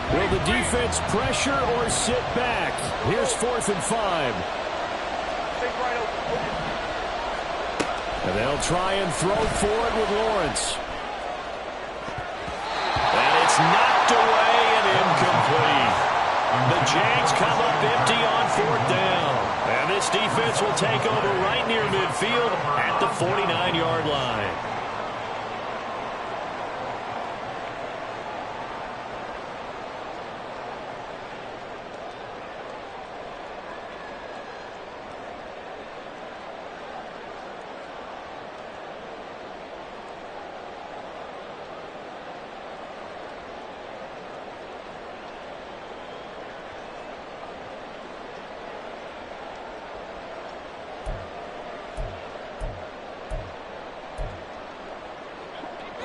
Speaker 3: Will the defense pressure or sit back? Here's 4th and 5. And they'll try and throw for it with Lawrence. And it's knocked away and incomplete. The Jags come up empty on 4th down. And this defense will take over right near midfield at the 49-yard line.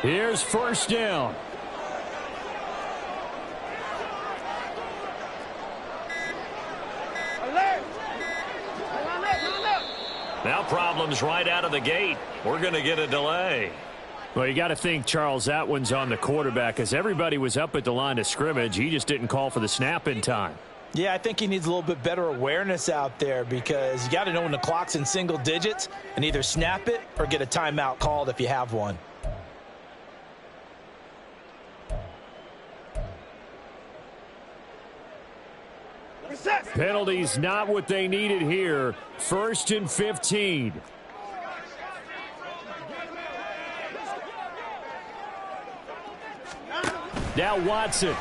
Speaker 3: Here's 1st down.
Speaker 4: Now problems right out of the gate. We're going to get a delay.
Speaker 3: Well, you got to think, Charles, that one's on the quarterback because everybody was up at the line of scrimmage. He just didn't call for the snap in time.
Speaker 6: Yeah, I think he needs a little bit better awareness out there because you got to know when the clock's in single digits and either snap it or get a timeout called if you have one.
Speaker 3: Penalties not what they needed here. 1st and 15. Now Watson.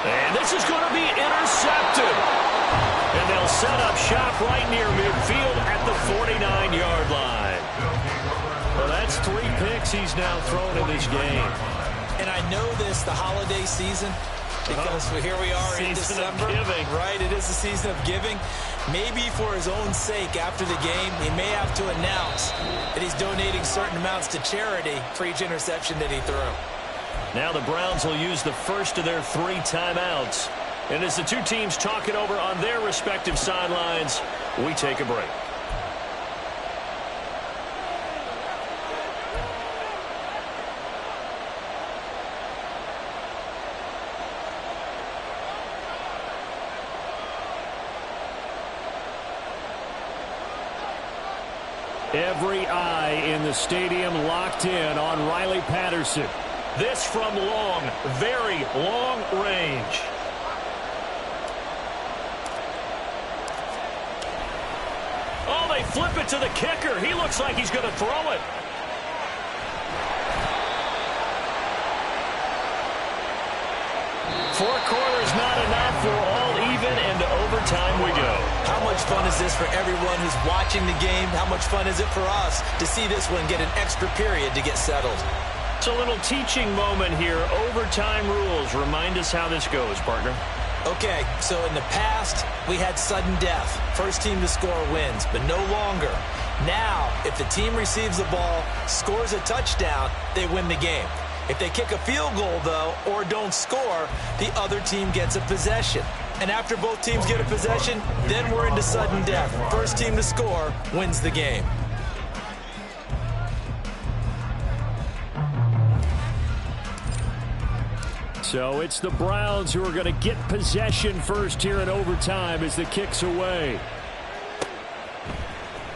Speaker 4: And this is going to be intercepted. And they'll set up shop right near midfield at the 49-yard line. Well, that's 3 picks he's now thrown in this game.
Speaker 6: And I know this, the holiday season, because here we are in December. Right, it is the season of giving. Maybe for his own sake after the game, he may have to announce that he's donating certain amounts to charity for each interception that he threw.
Speaker 4: Now the Browns will use the first of their 3 timeouts. And as the two teams talk it over on their respective sidelines, we take a break.
Speaker 3: Every eye in the stadium locked in on Riley Patterson.
Speaker 4: This from long, very long range. Oh, they flip it to the kicker. He looks like he's going to throw it. Four quarters not enough. We're all even, and to overtime we go.
Speaker 6: How much fun is this for everyone who's watching the game? How much fun is it for us to see this one get an extra period to get settled?
Speaker 4: It's a little teaching moment here. Overtime rules. Remind us how this goes, partner.
Speaker 6: Okay, so in the past, we had sudden death. First team to score wins, but no longer. Now, if the team receives the ball, scores a touchdown, they win the game. If they kick a field goal, though, or don't score, the other team gets a possession. And after both teams get a possession, then we're into sudden death. First team to score wins the game.
Speaker 3: So it's the Browns who are going to get possession first here in overtime as the kick's away.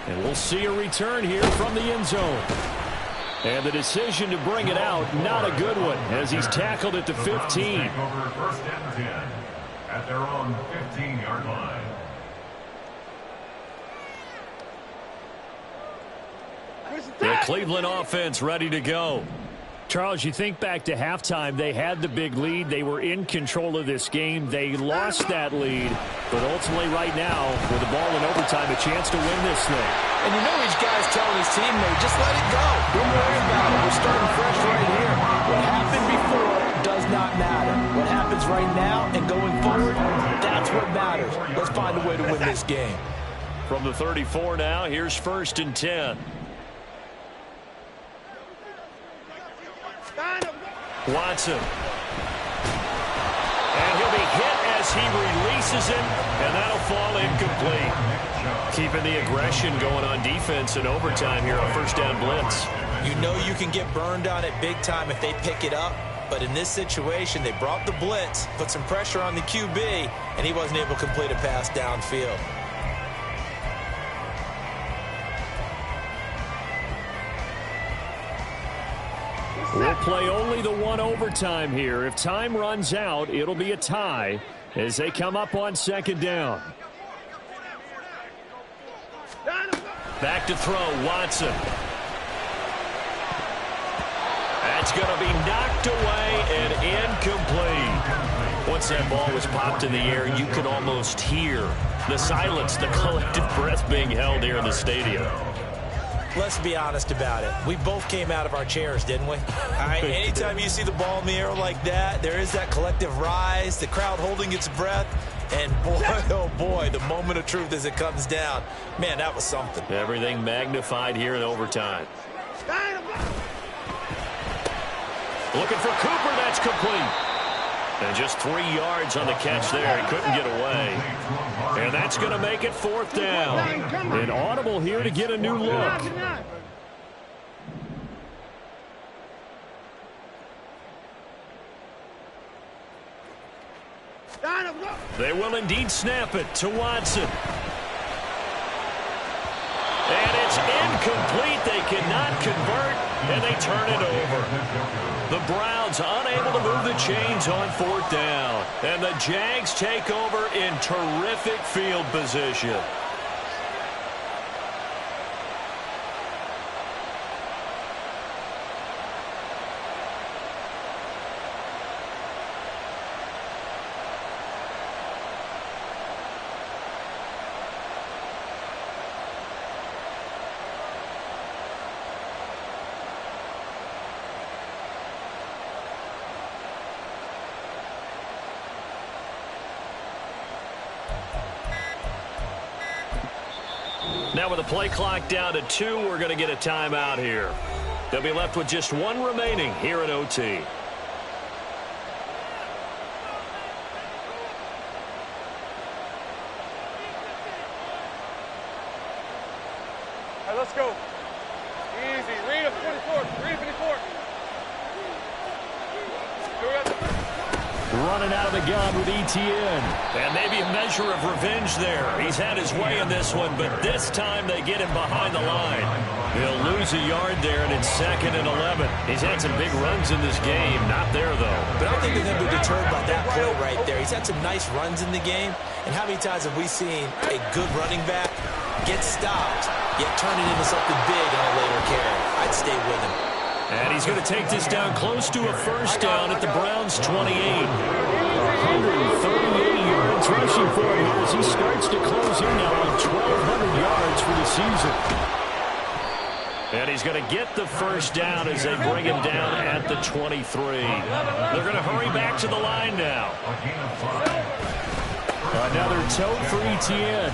Speaker 3: And we'll see a return here from the end zone. And the decision to bring it out, not a good one, as he's tackled at the 15.
Speaker 5: Over 1st and 10 at their own 15-yard line.
Speaker 3: The Cleveland offense ready to go. Charles, you think back to halftime, they had the big lead. They were in control of this game. They lost that lead, but ultimately right now, with the ball in overtime, a chance to win this thing.
Speaker 6: And you know each guy's telling his teammate, just let it go. Don't worry about it. We're starting fresh right here. What happened before does not matter. What happens right now and going forward, that's what matters. Let's find a way to win this game.
Speaker 4: From the 34 now, here's 1st and 10. Watson. And he'll be hit as he releases it, and that'll fall incomplete. Keeping the aggression going on defense in overtime here on 1st down blitz.
Speaker 6: You know you can get burned on it big time if they pick it up, but in this situation, they brought the blitz, put some pressure on the QB, and he wasn't able to complete a pass downfield.
Speaker 3: We'll play only the one overtime here. If time runs out, it'll be a tie as they come up on 2nd down.
Speaker 4: Back to throw, Watson. That's going to be knocked away and incomplete. Once that ball was popped in the air, you could almost hear the silence, the collective breath being held here in the stadium.
Speaker 6: Let's be honest about it. We both came out of our chairs, didn't we? All right, anytime you see the ball in the air like that, there is that collective rise, the crowd holding its breath, and boy, oh boy, the moment of truth as it comes down. Man, that was something.
Speaker 4: Everything magnified here in overtime. Looking for Cooper, that's complete.
Speaker 3: And just 3 yards on the catch there. He couldn't get away. And that's going to make it 4th down. An audible here to get a new look. They will indeed snap it to Watson. And it's incomplete. They cannot convert, and they turn it over. The Browns unable to move the chains on 4th down. And the Jags take over in terrific field position. Now with the play clock down to 2, we're going to get a timeout here. They'll be left with just 1 remaining here at OT.
Speaker 8: Hey, let's go. Easy. Read it 44. Read it 54.
Speaker 3: Running out of the gun with Etienne. And maybe a measure of revenge there. He's had his way in this one, but this time they get him behind the line. He'll lose a yard there, and it's 2nd and 11. He's had some big runs in this game. Not there, though.
Speaker 6: But I don't think they're going to be deterred by that play right there. He's had some nice runs in the game. And how many times have we seen a good running back get stopped, yet turn it into something big on a later carry? I'd stay with him.
Speaker 3: And he's going to take this down close to a 1st down at the Browns' 28. 138 yards rushing for him here as he starts to close in now on 1,200 yards for the season. And he's going to get the 1st down as they bring him down at the 23. They're going to hurry back to the line now. Another tote for Etienne.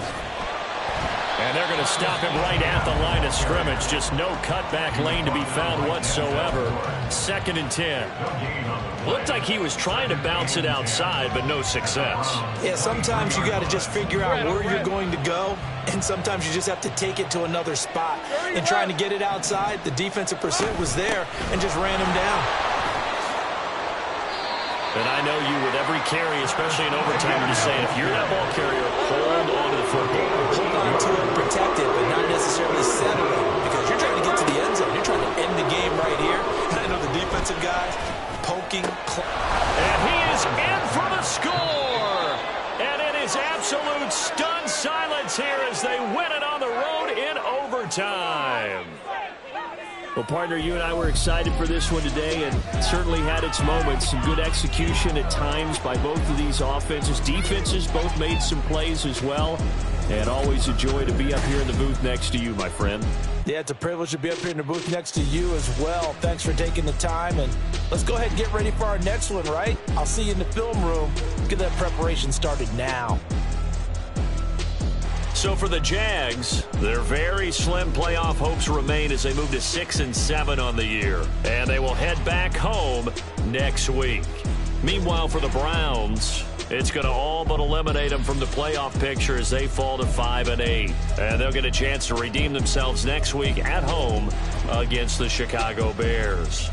Speaker 3: And they're going to stop him right at the line of scrimmage. Just no cutback lane to be found whatsoever. 2nd and 10. Looked like he was trying to bounce it outside, but no success.
Speaker 6: Yeah, sometimes you got to just figure out where you're going to go, and sometimes you just have to take it to another spot. And trying to get it outside, the defensive pursuit was there and just ran him down.
Speaker 3: And I know you with every carry, especially in overtime, are just saying, if you're that ball carrier, hold on to the football.
Speaker 6: Hold on to it, protect it, but not necessarily settle it, because you're trying to get to the end zone. You're trying to end the game right here. And I know the defensive guys poking.
Speaker 3: And he is in for the score. And it is absolute stunned silence here as they win it on the road in overtime. Well, partner, you and I were excited for this one today, and certainly had its moments. Some good execution at times by both of these offenses. Defenses both made some plays as well. And always a joy to be up here in the booth next to you, my friend.
Speaker 6: Yeah, it's a privilege to be up here in the booth next to you as well. Thanks for taking the time, and let's go ahead and get ready for our next one, right? I'll see you in the film room. Get that preparation started now.
Speaker 3: So for the Jags, their very slim playoff hopes remain as they move to 6 and 7 on the year. And they will head back home next week. Meanwhile, for the Browns, it's going to all but eliminate them from the playoff picture as they fall to 5 and 8. And they'll get a chance to redeem themselves next week at home against the Chicago Bears.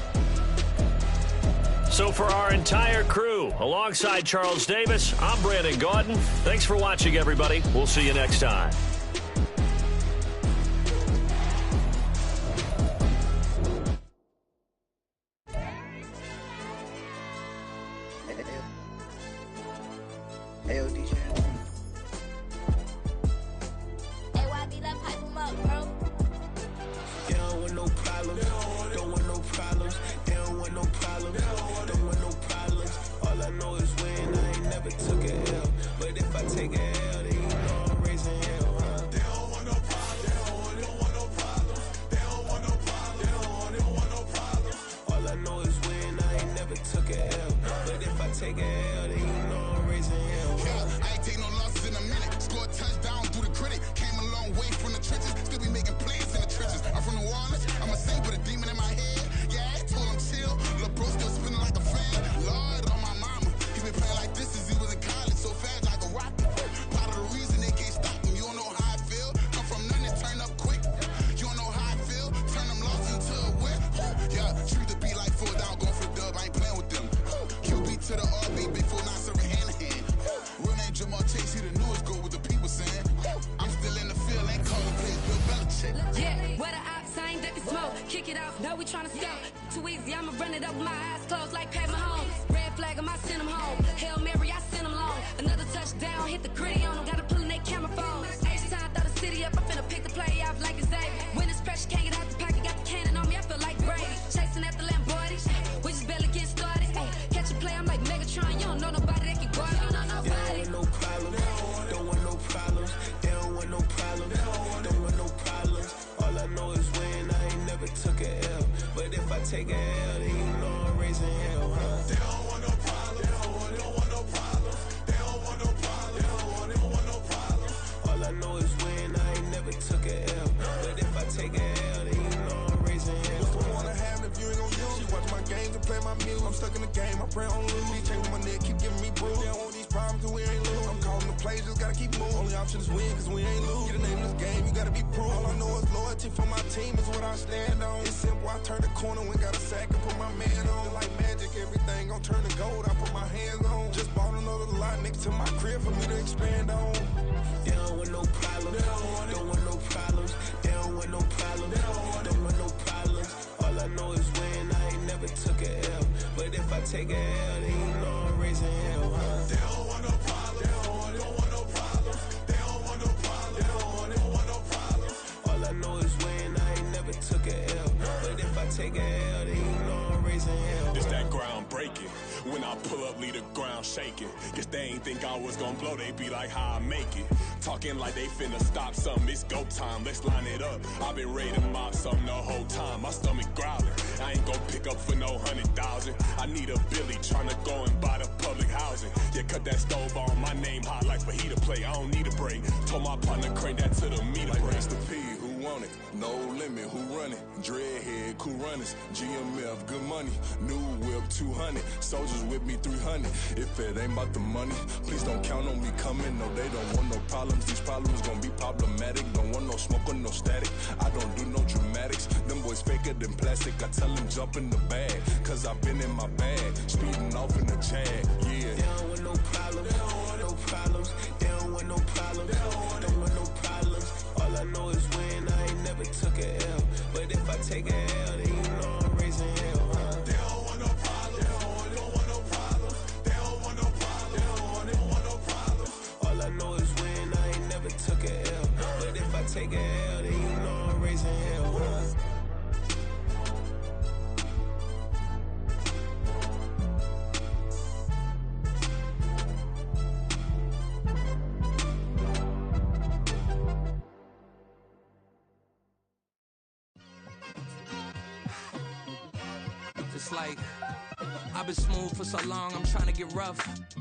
Speaker 3: So for our entire crew, alongside Charles Davis, I'm Brandon Gaudin. Thanks for watching, everybody. We'll see you next time.
Speaker 9: Hey, DJ. Hey, YB, let pipe him up, bro.
Speaker 2: They don't want no problems. Don't want no problems. They don't want no problems. Don't want no problems. All I know is win. I ain't never took a L. But if I take a L, then you know I'm raising hell. They don't want no problems. They don't want no problems. They don't want no problems. They don't want no problems. All I know is win. I ain't never took a L. But if I take a L, then you know I'm raising hell.
Speaker 10: I ain't take no losses in a minute. Scored touchdown through the critic. Came a long way from the trenches. Still be making plays in the trenches. I'm from New Orleans. I'm a saint with a demon in my head. Yeah, I told him chill. Lil' bro still spinning like a fan. Lord on my mama. He's been
Speaker 11: Where the ops, I ain't ducking smoke. Kick it off, no, we tryna scope. Too easy, I'ma run it up with my eyes closed like Pat Mahomes. Red flag, I send him home. Hail Mary, I send him long. Another touchdown, hit the gritty on them. Gotta pull in they camera phone. H-time, throw the city up. I'm finna pick the play off like it's Xavier. When it's pressure, can't get out the pocket. Got the cannon on me, I feel like Brady. Chasing at the Lamborghini. We just barely get started. Ay, catch a play, I'm like Megatron. You don't know nobody that can guard it. You don't know nobody.
Speaker 12: They don't want no problems. Don't want no problems. They don't want no problems. Don't want no problems. All I know is win. I ain't never took a L. But if I take a L, then you know I'm raising hell, huh? They don't want no problems. They don't want no problems. They don't want no problems. They don't want no problems. All I know is win. I ain't never took a L. But if I take a L, then you know I'm raising hell.
Speaker 10: What's the one I have if you ain't gon' use? She watch my games and play my music. I'm stuck in the game. I pray on lose. These chains on my neck keep giving me bruise. They don't want these problems cause we ain't lose. I'm calling the plays, just gotta keep moving. Only option is win cause we ain't lose. Get a name in this game, you gotta be proof. All I know is loyalty for my team is what I stand on. It's simple, I turn the corner when got a sack and put my man on. Like magic, everything gon' turn to gold. I put my hands on. Just bought another lot next to my crib for me to expand on.
Speaker 12: They don't want no problems. Don't want no problems. They don't want no problems. Don't want no problems. All I know is win. I ain't never took a L. But if I take a L, then you know I'm raising hell, huh? They don't want no problems. They don't want no problems. They don't want no problems. They don't want no problems. All I know is win. I ain't never took a L. But if I take a L, then you know I'm raising hell.
Speaker 13: It's that ground breaking. When I pull up, leave the ground shaking. Guess they ain't think I was gonna blow, they be like, how I make it. Talking like they finna stop something, it's go time, let's line it up. I've been ready to mop something the whole time, my stomach growling. I ain't gon' pick up for no 100,000. I need a Billy tryna go and buy the public housing. Yeah, cut that stove on, my name hot like fajita play. I don't need a break. Told my partner crank that to the meter
Speaker 2: like
Speaker 13: break.
Speaker 2: Mr. P, who want it? No limit, who run it? Dreadhead, cool runners. GMF, good money. New whip, 200. Soldiers with me, 300. If it ain't about the money, please don't count on me coming. No, they don't want no problems. These problems gon' be problematic. Don't want no smoke or no static. I don't do no dramatics. Them boys faker than plastic. I tell them jump in the bag, cause I've been in my bag. Speeding off in the Jag, yeah.
Speaker 12: They don't want no problems. They don't want no problems. They don't want no problems. They don't want no problems. All I know is win. I ain't never took a L. But if I take a L, then you know I'm raising hell, huh? They don't want no problems. They don't want no problems. They don't want no problems. They don't want no problems. All I know is win. I ain't never took a L. But if I take a L, then you know I'm raising hell, huh?
Speaker 14: It's like, I've been smooth for so long, I'm trying to get rough.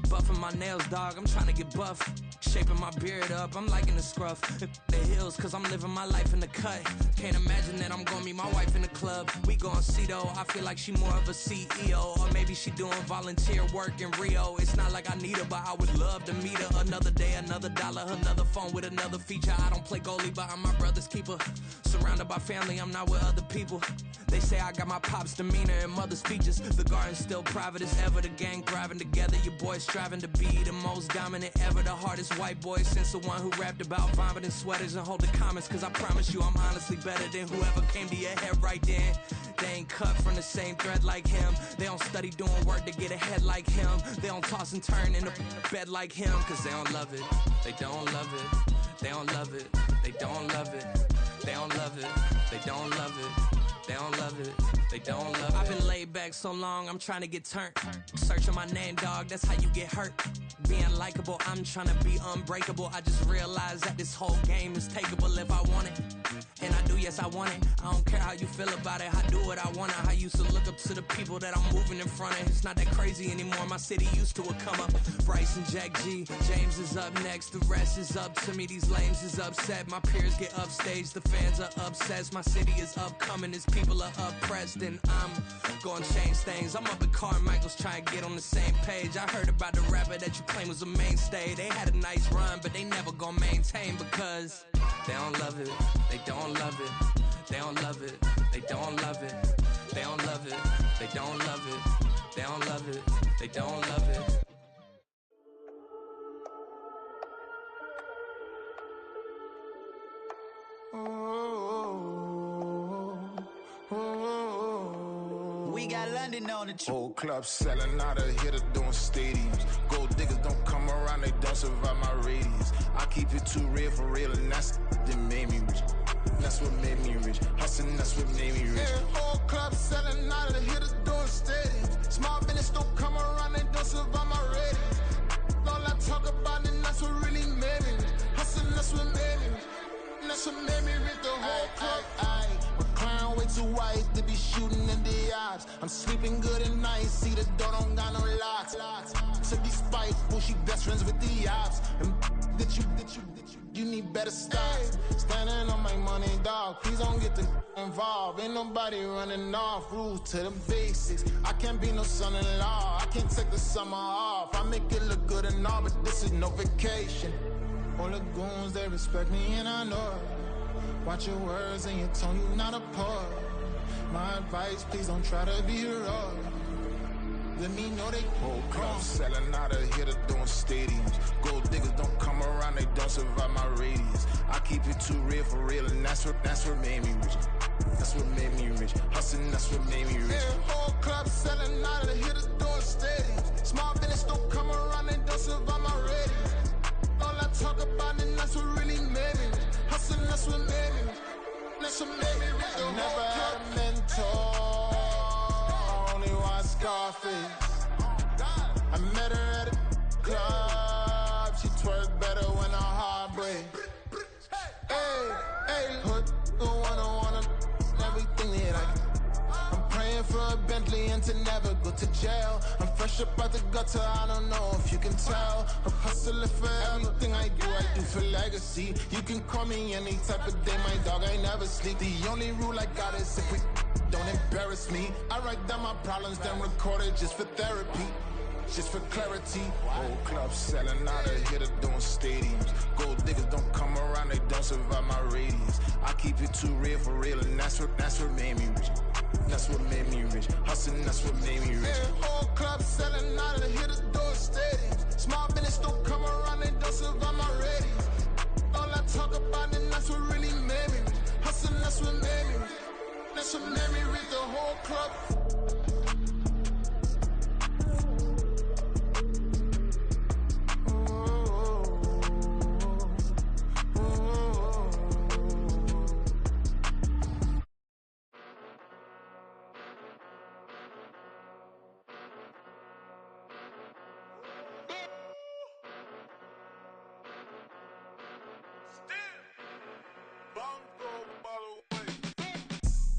Speaker 14: Buffing my nails, dog, I'm trying to get buff. Shaping my beard up, I'm liking the scruff. The hills, cause I'm living my life in the cut. Can't imagine that I'm gonna meet my wife in the club. We gon' see though, I feel like she more of a CEO. Or maybe she doing volunteer work in Rio. It's not like I need her, but I would love to meet her. Another day, another dollar, another phone with another feature. I don't play goalie, but I'm my brother's keeper. Surrounded by family, I'm not with other people. They say I got my pop's demeanor and mother's features. The garden's still private as ever, the gang thriving together. Your boys striving to be the most dominant ever. The hardest white boy since the one who rapped about vomiting sweaters and holding comments. Cause I promise you I'm honestly better than whoever came to your head right then. They ain't cut from the same thread like him. They don't study doing work to get ahead like him. They don't toss and turn in the bed like him. Cause they don't love it, they don't love it. They don't love it, they don't love it. They don't love it, they don't love it. They don't love it, they don't love it. I've been laid back so long, I'm trying to get turned. Searching my name, dog, that's how you get hurt. Being likable, I'm trying to be unbreakable. I just realized that this whole game is takeable if I want it. And I do, yes, I want it. I don't care how you feel about it, I do what I want it. I used to look up to the people that I'm moving in front of. It's not that crazy anymore, my city used to a come up. Bryce and Jack G, James is up next, the rest is up to me. These lames is upset, my peers get upstaged, the fans are obsessed. My city is upcoming, his people are oppressed. And I'm gonna change things. I'm up at Carmichael's trying to get on the same page. I heard about the rapper that you claim was a mainstay. They had a nice run, but they never gonna maintain because they don't love it, they don't love it, they don't love it, they don't love it, they don't love it, they don't love it, they don't love it, they don't love it.
Speaker 10: Oh,
Speaker 1: London on the trip.
Speaker 2: Whole club selling out of hitter doing stadiums. Gold diggers don't come around, they don't survive my radius. I keep it too real for real, and that's that made me rich. That's what made me rich. Hustling, that's what made me rich. Yeah, whole club selling out of hitters doing stadiums. Small business don't come around, they don't survive my radius. All I talk about, and that's what really made me rich. Hustling, that's what made me rich. That's what made me rich. The whole club. My crown way too white to be shooting in the eyes. I'm sleeping good at night. See the door don't got no locks. To be spiteful, she best friends with the ops. And you need better stop. Standing on my money, dog. Please don't get the involved. Ain't nobody running off. Rules to the basics. I can't be no son-in-law. I can't take the summer off. I make it look good and all, but this is no vacation. All the goons, they respect me and I know it. Watch your words and your tone, you not a poet. My advice, please don't try to be heroic. Let me know they whole club selling out of hitter doing stadiums. Gold diggers don't come around, they don't survive my radius. I keep it too real for real, and that's what made me rich. That's what made me rich. Hustling, that's what made me rich. Yeah, whole club selling out of hitters doing stadiums. Small business don't come around, they don't survive my radius. All I talk about, and that's what really made me rich. Hustling, that's what made me rich. That's what made me rich. I never had a mentor. Scarface. I met her at a club. She twerk better when her heart breaks. Hey, hood, the wanna everything that I'm praying for a Bentley and to never go to jail. I'm fresh up out the gutter, I don't know if you can tell. I'm hustling for everything I do for legacy. You can call me any type of day, my dog, I never sleep. The only rule I got is if we don't embarrass me. I write down my problems, then record it just for therapy, just for clarity. Whole club selling out of hitter doing stadiums. Gold diggers don't come around, they don't survive my radius. I keep it too real for real, and that's what made me rich. That's what made me rich. Hustling, that's what made me rich. Yeah, whole club selling out of hitters doing stadiums. Small business don't come around, they don't survive my radius. All I talk about, and that's what really made me rich. Hustling, that's what made me rich. That's what made me read the whole club.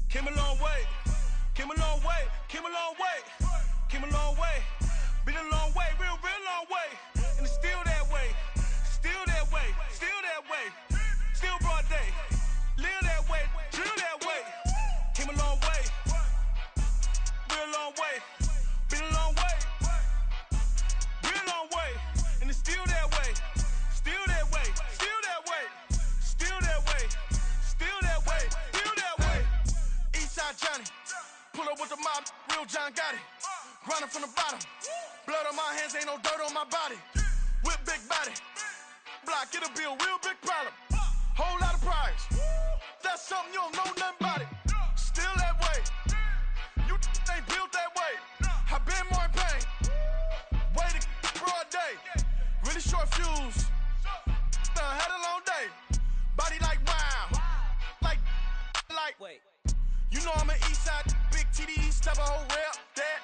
Speaker 15: Came a long way, came a long way, came a long way, came a long way, been a long way, real long way, and it's still that way, still that way, still that way, still broad day, live that way, drill that way, came a long way, real long way, been a long way, real long way, and it's still that way, still that way, still that way, still that way, still that way, still that way. Eastside Johnny, pull up with the mob, real John Gotti. Grinding from the bottom, blood on my hands, ain't no dirt on my body. With big body, block, it'll be a real big problem. Whole lot of prize, that's something you don't know nothing about it. Still that way, you ain't built that way. I been more in pain, way to broad day. Really short fuse, had a long day. Body like wow, like. Wait. You know I'm an Eastside, big TD, step a whole rep, that.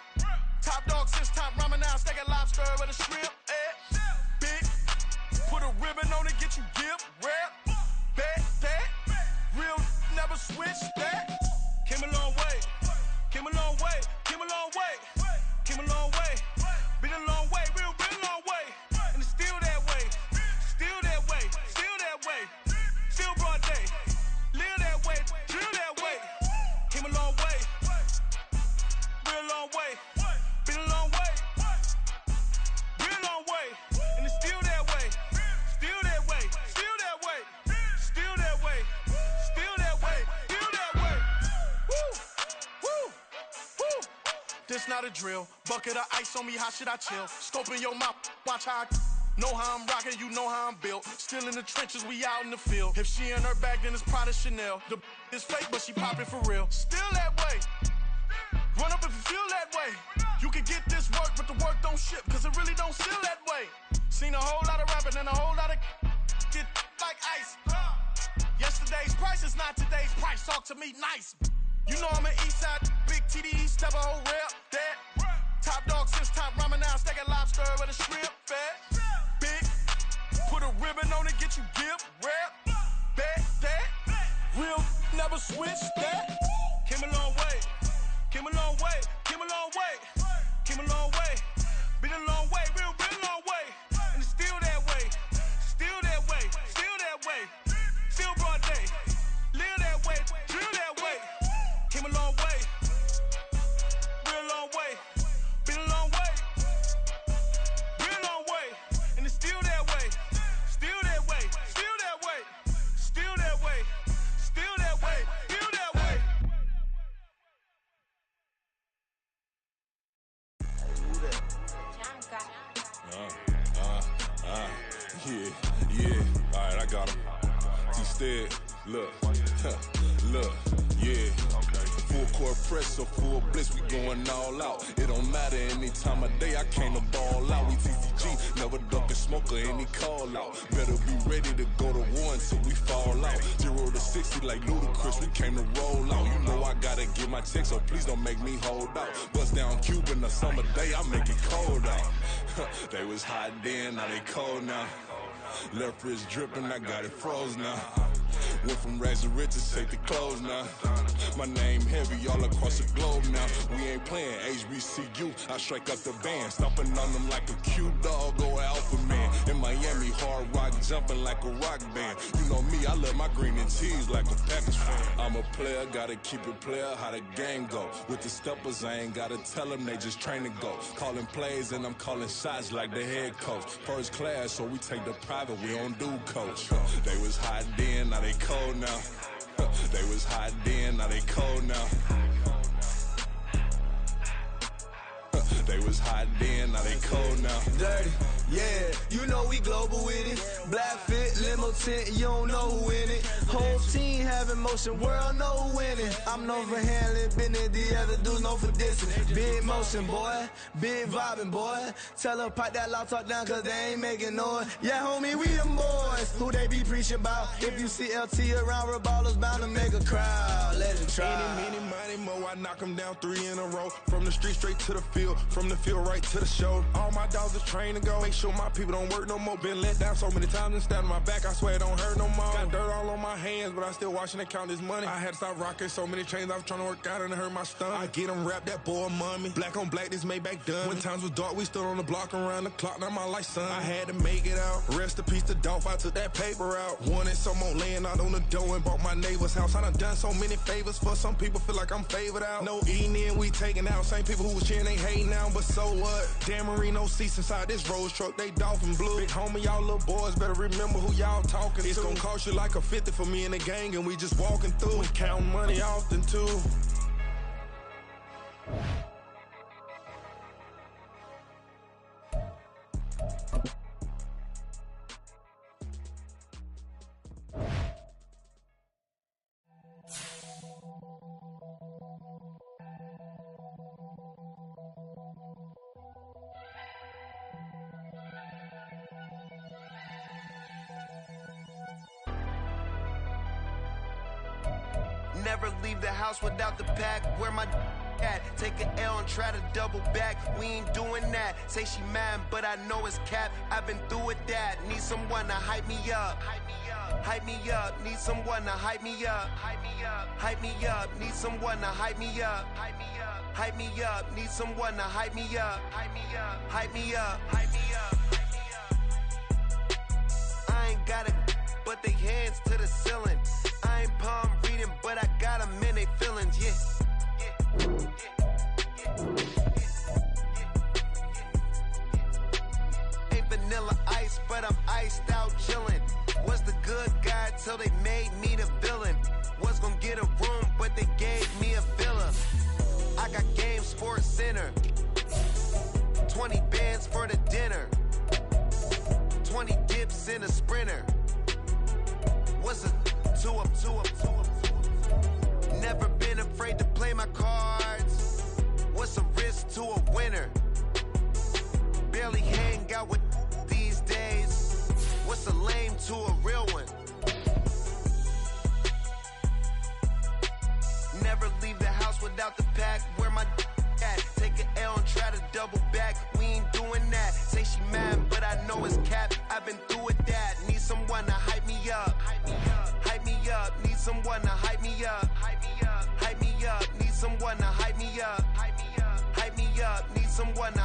Speaker 15: Top dog since top ramen now, steak a lobster with a shrimp, Big, put a ribbon on it, get you gift, rep, bet, that. Real, never switch, that. Came a long way, came a long way, came a long way, came a long way. Been a long way, real long way. And it's still that way, still that way, still that way. Still broad day, live that way, drill that way. Came a long way, real long way, been a long way, real long way, and it's still that way, still that way, still that way, still that way, still that way, still that way. Woo, woo, woo. This not a drill, bucket of ice on me, how should I chill? Scope in your mouth, watch how I know how I'm rocking, you know how I'm built. Still in the trenches, we out in the field. If she in her bag, then it's Prada Chanel. The is fake, but she popping for real. Still that way, Run up if you feel that way. You can get this work, but the work don't ship, cause it really don't feel that way. Seen a whole lot of rapping and a whole lot of get like ice. Yesterday's price is not today's price. Talk to me nice. You know I'm an Eastside, big TDE, step a whole rep, that. Top dog since top ramen now, steak and lobster with a shrimp, fat. Big, put a ribbon on it, get you gift, rap, bet, that. Real, never switch, that. Came a long way, came a long way, came a long way, came a long way. Been a long way, real long way. And it's still that way, still that way, still that way. Still broad day, live that way, drill that way. Came a long way, real long way. Been a long way, real long way. And it's still that way, still that way, still that way, still that way, still that way, still that way.
Speaker 13: Yeah, alright, I got him. Instead, look, look, yeah. Full court press, so full blitz, we going all out. It don't matter any time of day, I came to ball out. We TCG, never duck a smoker, any call out. Better be ready to go to war until we fall out. 0 to 60 like Ludacris, we came to roll out. You know I gotta get my check, so please don't make me hold out. Bust down Cuban a summer day, I make it cold out. They was hot then, now they cold now. Left wrist dripping, I got it froze now. Went from rags to riches, take the clothes now. My name heavy all across the globe now. We ain't playing HBCU, I strike up the band. Stomping on them like a cute dog or alpha man. In Miami, hard rock jumping like a rock band. You know me, I love my green and cheese like a Packers fan. I'm a player, gotta keep it player, how the game go. With the steppers, I ain't gotta tell them, they just train to go. Calling plays and I'm calling shots like the head coach. First class, so we take the private, we don't do coach. They was hot then, now they cold now. They was hot then, now they cold now. They was hot then, now they cold now.
Speaker 12: Dirty, yeah, you know we global with it. Black fit, limo tint, you don't know who in it. Whole team having motion, world know who winning. I'm known for handling business, the other dudes known for dissing. Big motion, boy, big vibing, boy. Tell her pipe that loud talk down, cause they ain't making noise. Yeah, homie, we them boys, who they be preaching about. If you see LT around, Reballo's bound to make a crowd. Let it try.
Speaker 10: Any, mighty, mo, I knock them down 3 in a row. From the street straight to the field, from the field right to the show. All my dogs are trained to go. Make sure my people don't work no more. Been let down so many times and stand on my back, I swear it don't hurt no more. Got dirt all on my hands, but I still watching and count this money. I had to stop rocking so many chains, I was trying to work out and it hurt my stomach. I get them wrapped, that boy mommy. Black on black, this Maybach done. When times was dark, we stood on the block around the clock, now my life son. I had to make it out. Rest in peace to Dolph, I took that paper out. Wanted some more laying out on the dough and bought my neighbor's house. I done so many favors for some people, feel like I'm favored out. No eating in, we taking out. Same people who was cheering, they hating now, but so what? Dan Marino seats inside this Rolls truck, they Dolphin blue. Big homie, y'all little boys better remember who y'all talking to. It's gonna cost you like a 50 for me and the gang, and we just walking through. We counting money often too.
Speaker 16: Never leave the house without the pack. Where my at? Take an L and try to double back. We ain't doing that. Say she mad, but I know it's cap. I've been through with that. Need someone to hype me up. Hype me up. Need someone to hype me up. Hype me up. Need someone to hype me up. Hype me up. Need someone to hype me up. Hype me up. Hype me up. Hype me up. I ain't got it, but they hands to the ceiling. I ain't palm reading, but I got them in they feelings, yeah. Ain't vanilla ice, but I'm iced out chillin'. Was the good guy till they made me the villain. Was gonna get a room, but they gave me a villa. I got game, Sports Center. 20 bands for the dinner. 20 dips in a Sprinter. What's a 2 up, 2 up, 2 up, 2 up? Never been afraid to play my cards. know it's cap. I've been through with that. Need someone to hype me up. Hype me up. Need someone to hype me up. Hype me up. Need someone to hype me up. Hype me up. Need someone to